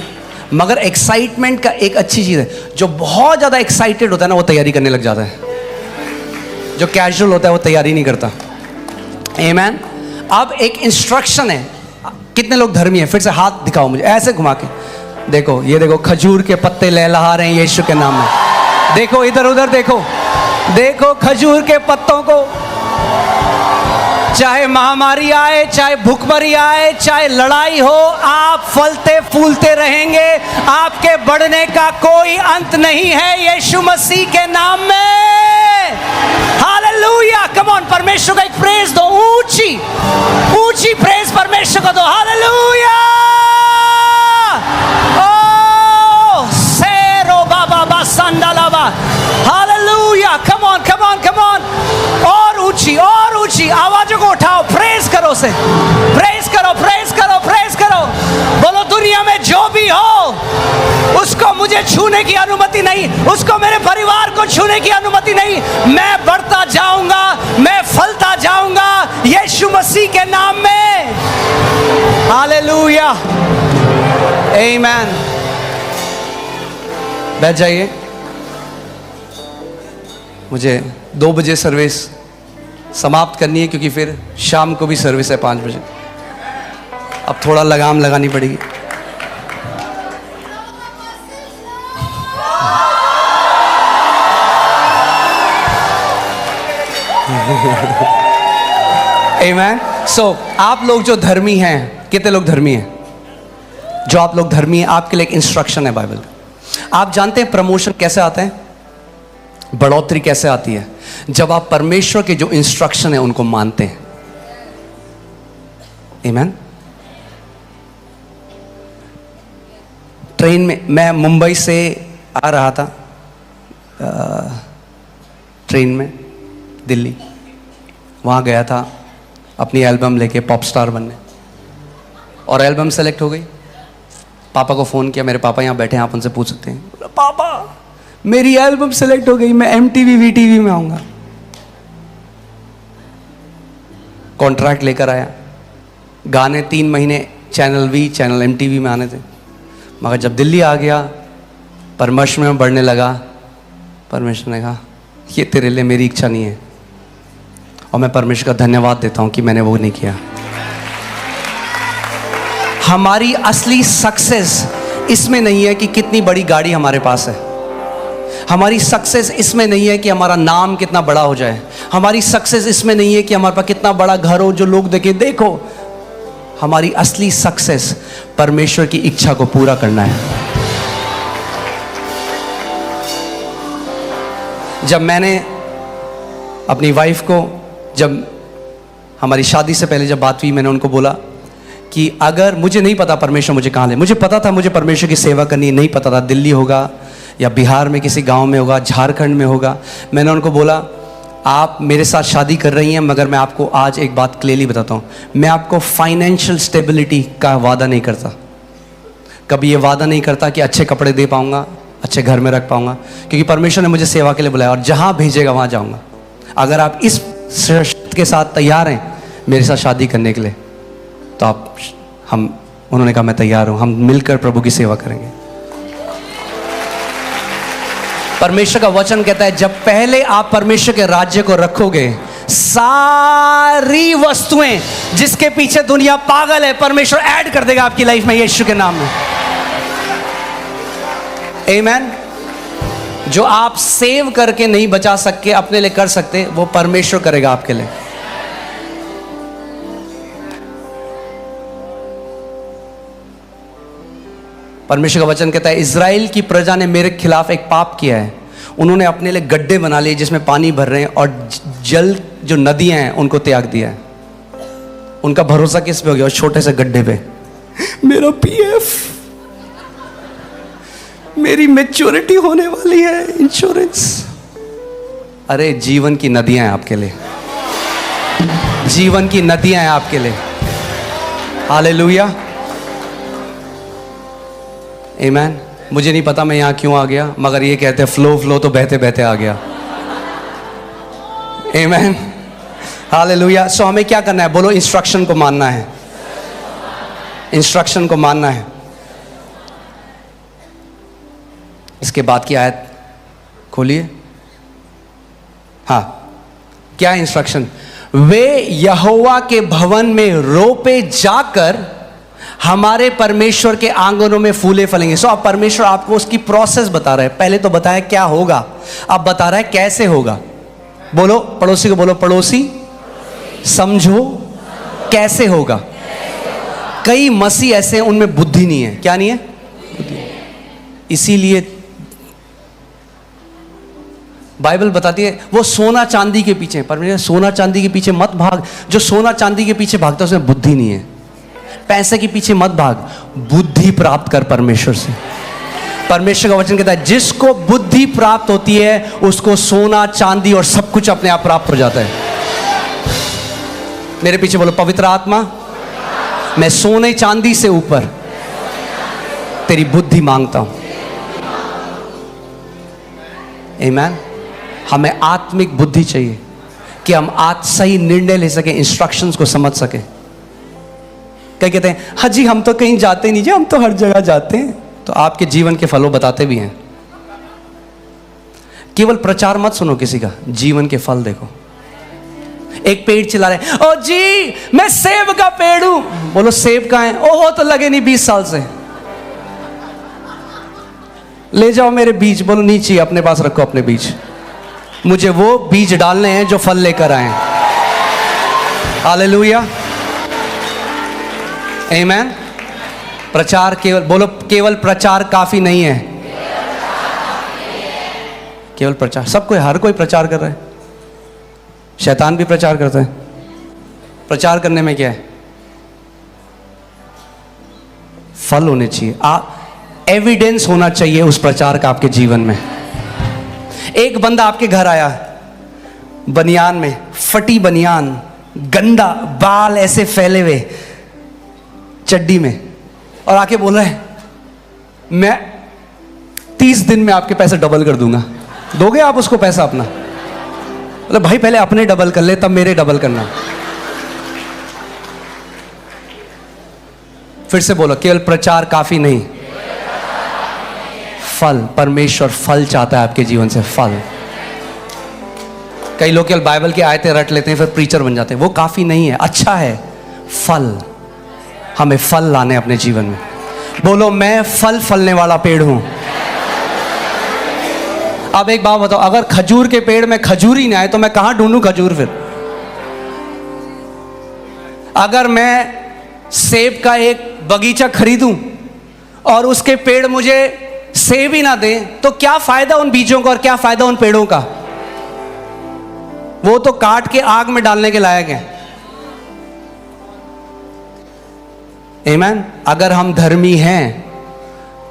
मगर एक्साइटमेंट का एक अच्छी चीज है, जो बहुत ज्यादा एक्साइटेड होता है ना वो तैयारी करने लग जाता है, जो कैजुअल होता है वो तैयारी नहीं करता। आमीन। अब एक इंस्ट्रक्शन है। कितने लोग धर्मी हैं? फिर से हाथ दिखाओ मुझे, ऐसे घुमा के देखो। ये देखो खजूर के पत्ते लहलहा रहे हैं यीशु के नाम में। देखो इधर उधर देखो, देखो खजूर के पत्तों को। चाहे महामारी आए, चाहे भूखमरी आए, चाहे लड़ाई हो, आप फलते फूलते रहेंगे। आपके बढ़ने का कोई अंत नहीं है यीशु मसीह के नाम में। हालेलुया। कम ऑन, परमेश्वर का एक प्रेज दो, ऊंची ऊंची प्रेज परमेश्वर को दो। हालेलुया। ओ सेरो बाबा बासंडालाबा। Hallelujah. Come on, come on, come on. और ऊंची आवाजों को उठाओ, प्रेज करो से, प्रेज करो, प्रेज करो, प्रेज करो। बोलो दुनिया में जो भी हो उसको मुझे छूने की अनुमति नहीं, उसको मेरे परिवार को छूने की अनुमति नहीं। मैं बढ़ता जाऊंगा, मैं फलता जाऊंगा यीशु मसीह के नाम में। हालेलुया। आमीन। बैठ जाइए। मुझे 2 बजे सर्विस समाप्त करनी है, क्योंकि फिर शाम को भी सर्विस है 5 बजे। अब थोड़ा लगाम लगानी पड़ेगी। आमीन। सो आप लोग जो धर्मी हैं, कितने लोग धर्मी हैं? जो आप लोग धर्मी हैं, आपके लिए एक इंस्ट्रक्शन है बाइबल। आप जानते हैं प्रमोशन कैसे आता है, बढ़ोतरी कैसे आती है? जब आप परमेश्वर के जो इंस्ट्रक्शन है उनको मानते हैं। आमीन। ट्रेन में, मैं मुंबई से आ रहा था ट्रेन में दिल्ली, वहाँ गया था अपनी एल्बम लेके पॉप स्टार बनने, और एल्बम सेलेक्ट हो गई। पापा को फ़ोन किया, मेरे पापा यहाँ बैठे हैं, आप उनसे पूछ सकते हैं। पापा मेरी एल्बम सेलेक्ट हो गई, मैं MTV VTV में आऊँगा। कॉन्ट्रैक्ट लेकर आया, गाने 3 महीने चैनल वी चैनल MTV में आने थे। मगर जब दिल्ली आ गया, परमेश्वर में बढ़ने लगा, परमेश्वर ने कहा ये तेरे लिए मेरी इच्छा नहीं है, और मैं परमेश्वर का धन्यवाद देता हूँ कि मैंने वो नहीं किया। हमारी असली सक्सेस इसमें नहीं है कि कितनी बड़ी गाड़ी हमारे पास है, हमारी सक्सेस इसमें नहीं है कि हमारा नाम कितना बड़ा हो जाए, हमारी सक्सेस इसमें नहीं है कि हमारे पास कितना बड़ा घर हो जो लोग देखें देखो। हमारी असली सक्सेस परमेश्वर की इच्छा को पूरा करना है। जब मैंने अपनी वाइफ को, जब हमारी शादी से पहले जब बात हुई, मैंने उनको बोला कि अगर मुझे नहीं पता परमेश्वर मुझे कहाँ ले, मुझे पता था मुझे परमेश्वर की सेवा करनी, नहीं पता था दिल्ली होगा या बिहार में किसी गांव में होगा, झारखंड में होगा। मैंने उनको बोला आप मेरे साथ शादी कर रही हैं, मगर मैं आपको आज एक बात क्लियरली बताता हूँ, मैं आपको फाइनेंशियल स्टेबिलिटी का वादा नहीं करता, कभी ये वादा नहीं करता कि अच्छे कपड़े दे पाऊँगा, अच्छे घर में रख पाऊँगा, क्योंकि परमेश्वर ने मुझे सेवा के लिए बुलाया और जहाँ भेजेगा वहाँ जाऊँगा। अगर आप इस शर्त के साथ तैयार हैं मेरे साथ शादी करने के लिए, तो उन्होंने कहा मैं तैयार हूँ, हम मिलकर प्रभु की सेवा करेंगे। परमेश्वर का वचन कहता है जब पहले आप परमेश्वर के राज्य को रखोगे, सारी वस्तुएं जिसके पीछे दुनिया पागल है परमेश्वर ऐड कर देगा आपकी लाइफ में, यीशु के नाम में। आमीन। जो आप सेव करके नहीं बचा सकते, अपने लिए कर सकते, वो परमेश्वर करेगा आपके लिए। परमेश्वर का वचन कहता है इज़राइल की प्रजा ने मेरे खिलाफ एक पाप किया है, उन्होंने अपने लिए गड्ढे बना लिए जिसमें पानी भर रहे हैं और जल जो नदियां हैं उनको त्याग दिया है। उनका भरोसा किस पे हो गया? उस छोटे से गड्ढे पे। मेरा PF, मेरी मैच्योरिटी होने वाली है, इंश्योरेंस। अरे जीवन की नदियां हैं आपके लिए, जीवन की नदियां हैं आपके लिए। हालेलुया, आमीन। मुझे नहीं पता मैं यहाँ क्यों आ गया, मगर ये कहते हैं फ्लो फ्लो तो बहते बहते आ गया। आमीन, हालेलुया। सो हमें क्या करना है? बोलो, इंस्ट्रक्शन को मानना है, इंस्ट्रक्शन को मानना है। इसके बाद की आयत खोलिए। हाँ, क्या इंस्ट्रक्शन? वे यहोवा के भवन में रोपे जाकर हमारे परमेश्वर के आंगनों में फूले फलेंगे। सो अब परमेश्वर आपको उसकी प्रोसेस बता रहा है। पहले तो बताया क्या होगा, अब बता रहा है कैसे होगा। बोलो, पड़ोसी को बोलो, पड़ोसी समझो कैसे होगा। कई मसीह ऐसे हैं उनमें बुद्धि नहीं है। क्या नहीं है? इसीलिए बाइबल बताती है वो सोना चांदी के पीछे, परमेश्वर सोना चांदी के पीछे मत भाग। जो सोना चांदी के पीछे भागता है उसमें बुद्धि नहीं है। पैसे के पीछे मत भाग, बुद्धि प्राप्त कर परमेश्वर से। परमेश्वर का वचन कहता है जिसको बुद्धि प्राप्त होती है उसको सोना चांदी और सब कुछ अपने आप प्राप्त हो जाता है। मेरे पीछे बोलो, पवित्र आत्मा, मैं सोने चांदी से ऊपर तेरी बुद्धि मांगता हूं। आमीन। हमें आत्मिक बुद्धि चाहिए कि हम आज सही निर्णय ले सके, इंस्ट्रक्शंस को समझ सके। क्या कहते हैं? हाँ जी, हम तो कहीं जाते नहीं जी, हम तो हर जगह जाते हैं। तो आपके जीवन के फलों बताते भी हैं। केवल प्रचार मत सुनो किसी का, जीवन के फल देखो। एक पेड़ चिल्ला रहे, ओ जी मैं सेब का पेड़ हूं। बोलो, सेब का है? ओहो, तो लगे नहीं 20 साल से। ले जाओ मेरे बीज। बोलो, नीचे अपने पास रखो अपने बीज। मुझे वो बीज डालने हैं जो फल लेकर आए। हालेलुया, आमीन। प्रचार केवल, बोलो, केवल प्रचार काफी नहीं है। केवल प्रचार, सब कोई, हर कोई प्रचार कर रहा है। शैतान भी प्रचार करता है। प्रचार करने में क्या है? फल होने चाहिए, एविडेंस होना चाहिए उस प्रचार का आपके जीवन में। एक बंदा आपके घर आया बनियान में, फटी बनियान, गंदा, बाल ऐसे फैले हुए, चड्डी में, और आके बोल रहा है मैं 30 दिन में आपके पैसे डबल कर दूंगा। दोगे आप उसको पैसा अपना? मतलब भाई पहले अपने डबल कर ले तब मेरे डबल करना। फिर से बोलो, केवल प्रचार काफी नहीं, फल, परमेश्वर फल चाहता है आपके जीवन से, फल। कई लोग केवल बाइबल की आयतें रट लेते हैं फिर प्रीचर बन जाते हैं, वो काफी नहीं है, अच्छा है, फल। हमें फल लाने अपने जीवन में। बोलो, मैं फल फलने वाला पेड़ हूं। अब एक बात बताओ, अगर खजूर के पेड़ में खजूर ही नहीं आए तो मैं कहां ढूंढूं खजूर? फिर अगर मैं सेब का एक बगीचा खरीदूं और उसके पेड़ मुझे सेब ही ना दे तो क्या फायदा उन बीजों का और क्या फायदा उन पेड़ों का? वो तो काट के आग में डालने के लायक है। आमीन। अगर हम धर्मी हैं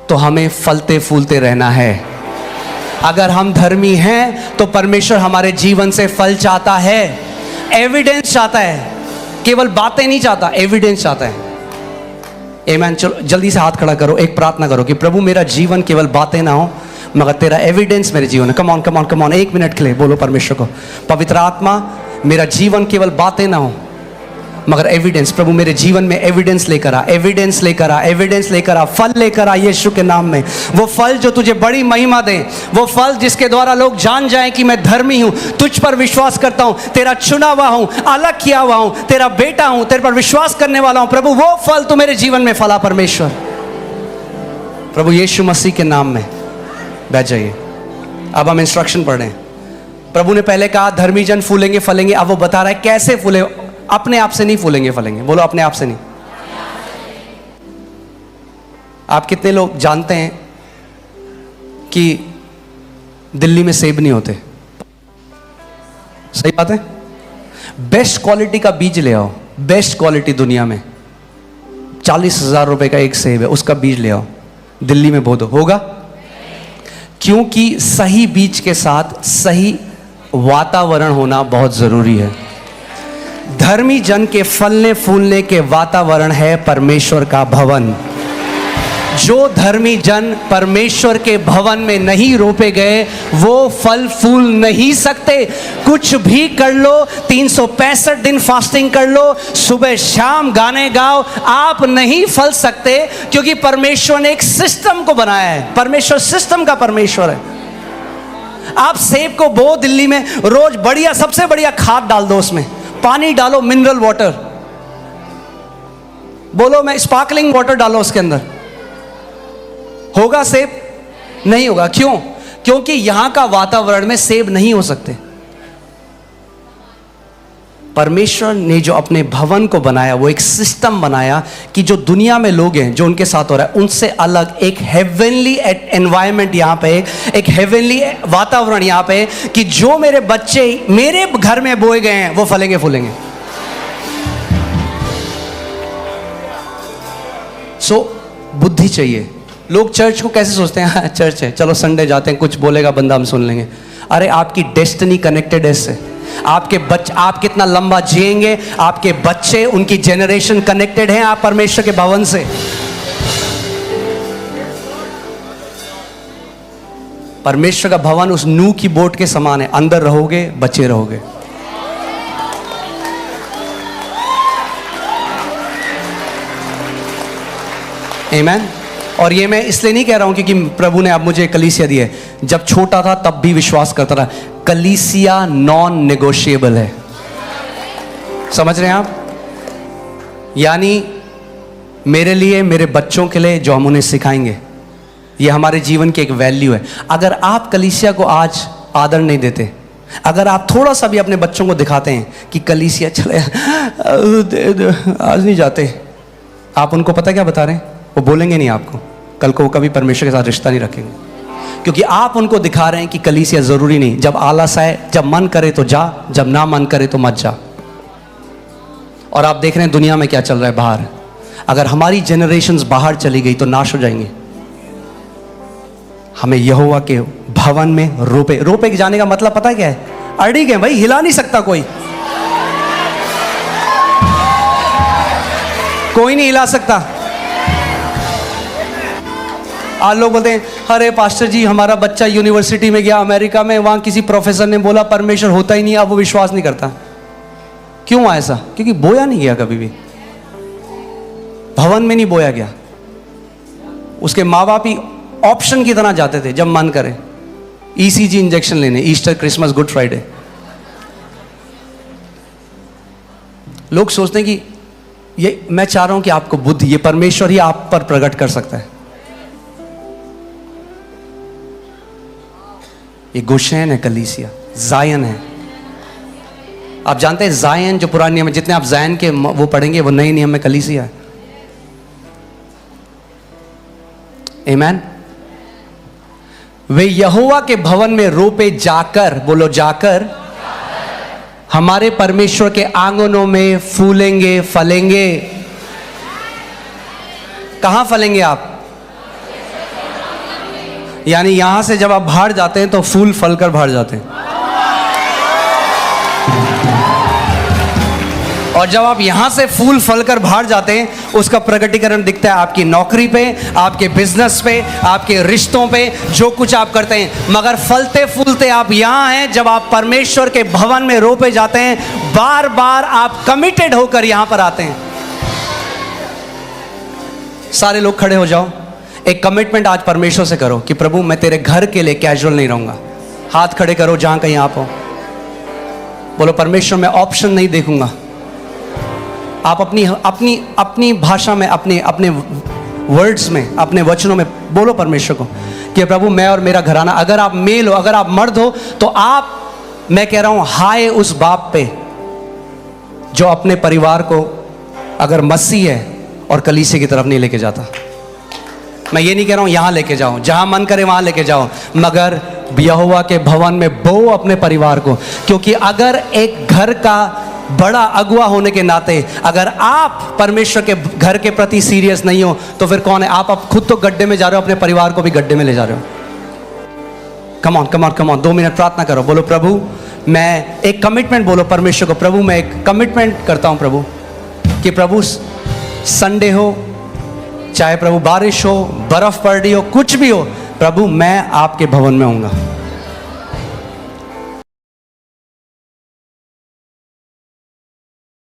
तो हमें फलते फूलते रहना है। अगर हम धर्मी हैं तो परमेश्वर हमारे जीवन से फल चाहता है, एविडेंस चाहता है, केवल बातें नहीं चाहता, एविडेंस चाहता है। आमीन। चलो जल्दी से हाथ खड़ा करो, एक प्रार्थना करो कि प्रभु मेरा जीवन केवल बातें ना हो मगर तेरा एविडेंस मेरे जीवन में। कम on come on come on, एक मिनट के लिए बोलो परमेश्वर को, पवित्र आत्मा मेरा जीवन केवल बातें ना हो मगर एविडेंस। प्रभु मेरे जीवन में एविडेंस लेकर आ, एविडेंस लेकर आ, एविडेंस लेकर आ, फल लेकर आ यीशु के नाम में। वो फल जो तुझे बड़ी महिमा दे, वो फल जिसके द्वारा लोग जान जाएं कि मैं धर्मी हूं, तुझ पर विश्वास करता हूं, तेरा चुना हुआ हूं, अलग किया हुआ हूं, तेरा बेटा हूं, तेरे पर विश्वास करने वाला हूं। प्रभु वो फल तू मेरे जीवन में फला परमेश्वर, प्रभु यीशु मसीह के नाम में। बैठ जाइए। अब हम इंस्ट्रक्शन पढ़ रहे हैं। प्रभु ने पहले कहा धर्मी जन फूलेंगे फलेंगे, अब वो बता रहा है कैसे फूले। अपने आप से नहीं फूलेंगे फलेंगे, बोलो अपने आप से नहीं। आप कितने लोग जानते हैं कि दिल्ली में सेब नहीं होते? सही बात है। बेस्ट क्वालिटी का बीज ले आओ, बेस्ट क्वालिटी दुनिया में 40,000 रुपए का एक सेब है, उसका बीज ले आओ, दिल्ली में बो दो, होगा? क्योंकि सही बीज के साथ सही वातावरण होना बहुत जरूरी है। धर्मी जन के फलने फूलने के वातावरण है परमेश्वर का भवन। जो धर्मी जन परमेश्वर के भवन में नहीं रोपे गए वो फल फूल नहीं सकते। कुछ भी कर लो, 365 दिन फास्टिंग कर लो, सुबह शाम गाने गाओ, आप नहीं फल सकते क्योंकि परमेश्वर ने एक सिस्टम को बनाया है। परमेश्वर सिस्टम का परमेश्वर है। आप सेब को बो दिल्ली में, रोज बढ़िया सबसे बढ़िया खाद डाल दो, उसमें पानी डालो, मिनरल वाटर, बोलो मैं स्पार्कलिंग वाटर डालो उसके अंदर, होगा सेब? नहीं होगा। क्यों? क्योंकि यहां का वातावरण में सेब नहीं हो सकते। परमेश्वर ने जो अपने भवन को बनाया वो एक सिस्टम बनाया कि जो दुनिया में लोग हैं, जो उनके साथ हो रहा है, उनसे अलग एक हेवनली एनवायरनमेंट यहां पे, एक हेवनली वातावरण यहां पे, कि जो मेरे बच्चे मेरे घर में बोए गए हैं वो फलेंगे फूलेंगे। सो बुद्धि चाहिए। लोग चर्च को कैसे सोचते हैं, हाँ चर्च है, चलो संडे जाते हैं, कुछ बोलेगा बंदा हम सुन लेंगे। अरे आपकी डेस्टिनी कनेक्टेड है इससे। आपके बच्चे, आप कितना लंबा जिएंगे, आपके बच्चे, उनकी जनरेशन कनेक्टेड है आप परमेश्वर के भवन से। परमेश्वर का भवन उस नूह की बोट के समान है, अंदर रहोगे बचे रहोगे। आमीन। और ये मैं इसलिए नहीं कह रहा हूं क्योंकि प्रभु ने अब मुझे कलीसिया दी है, जब छोटा था तब भी विश्वास करता था। कलीसिया नॉन नेगोशिएबल है, समझ रहे हैं आप? यानी मेरे लिए, मेरे बच्चों के लिए जो हम उन्हें सिखाएंगे, ये हमारे जीवन की एक वैल्यू है। अगर आप कलीसिया को आज आदर नहीं देते, अगर आप थोड़ा सा भी अपने बच्चों को दिखाते हैं कि कलीसिया चले आज नहीं जाते, आप उनको पता क्या बता रहे हैं? वो बोलेंगे नहीं आपको, कल को वो कभी परमेश्वर के साथ रिश्ता नहीं रखेंगे, क्योंकि आप उनको दिखा रहे हैं कि कलीसिया जरूरी नहीं। जब आलस आए, जब मन करे तो जा, जब ना मन करे तो मत जा। और आप देख रहे हैं दुनिया में क्या चल रहा है बाहर। अगर हमारी जनरेशन्स बाहर चली गई तो नाश हो जाएंगे। हमें यहोवा के भवन में रोपे, रोपे के जाने का मतलब पता है क्या है? अड़ी गए भाई, हिला नहीं सकता कोई, कोई नहीं हिला सकता। आज लोग बोलते हैं अरे पास्टर जी हमारा बच्चा यूनिवर्सिटी में गया अमेरिका में, वहां किसी प्रोफेसर ने बोला परमेश्वर होता ही नहीं, अब वो विश्वास नहीं करता। क्यों ऐसा? क्योंकि बोया नहीं गया कभी भी। भवन में नहीं बोया गया। उसके माँ बाप ही ऑप्शन की तरह जाते थे जब मन करे ईसीजी इंजेक्शन लेने, ईस्टर, क्रिसमस, गुड फ्राइडे। लोग सोचते हैं कि ये, मैं चाह रहा हूं कि आपको बुद्धि, ये परमेश्वर ही आप पर प्रकट कर सकता है। ये गोशेन है, कलीसिया जायन है। आप जानते हैं जायन जो पुराने नियम में, जितने आप जायन के वो पढ़ेंगे वो नए नियम में कलीसिया है। आमीन। वे यहोवा के भवन में रोपे जाकर, बोलो जाकर, हमारे परमेश्वर के आंगनों में फूलेंगे, फलेंगे। कहां फलेंगे आप? यानी यहां से जब आप बाहर जाते हैं तो फूल फल कर बाहर जाते हैं, और जब आप यहां से फूल फल कर बाहर जाते हैं उसका प्रकटीकरण दिखता है आपकी नौकरी पे, आपके बिजनेस पे, आपके रिश्तों पे, जो कुछ आप करते हैं। मगर फलते फूलते आप यहां हैं जब आप परमेश्वर के भवन में रोपे जाते हैं। बार बार आप कमिटेड होकर यहां पर आते हैं। सारे लोग खड़े हो जाओ, एक कमिटमेंट आज परमेश्वर से करो कि प्रभु मैं तेरे घर के लिए कैजुअल नहीं रहूंगा। हाथ खड़े करो जहां कहीं आप हो, बोलो परमेश्वर मैं ऑप्शन नहीं देखूंगा। आप अपनी भाषा में, अपने वर्ड्स में, अपने वचनों में बोलो परमेश्वर को कि प्रभु मैं और मेरा घराना, अगर आप मेल हो, अगर आप मर्द हो, तो आप, मैं कह रहा हूं हाय उस बाप पे जो अपने परिवार को अगर मसीह है और कलीसिया की तरफ नहीं लेके जाता। मैं ये नहीं कह रहा हूं यहां लेके जाओ, जहां मन करे वहां लेके जाओ, मगर यहोवा के भवन में बो अपने परिवार को। क्योंकि अगर एक घर का बड़ा अगुआ होने के नाते अगर आप परमेश्वर के घर के प्रति सीरियस नहीं हो तो फिर कौन है? आप खुद तो गड्ढे में जा रहे हो, अपने परिवार को भी गड्ढे में ले जा रहे हो। कम on, come on, come on, 2 minute प्रार्थना करो। बोलो प्रभु मैं एक कमिटमेंट, बोलो परमेश्वर को, प्रभु मैं एक कमिटमेंट करता हूं प्रभु कि प्रभु संडे हो, चाहे प्रभु बारिश हो, बर्फ पड़ रही हो, कुछ भी हो, प्रभु मैं आपके भवन में आऊंगा।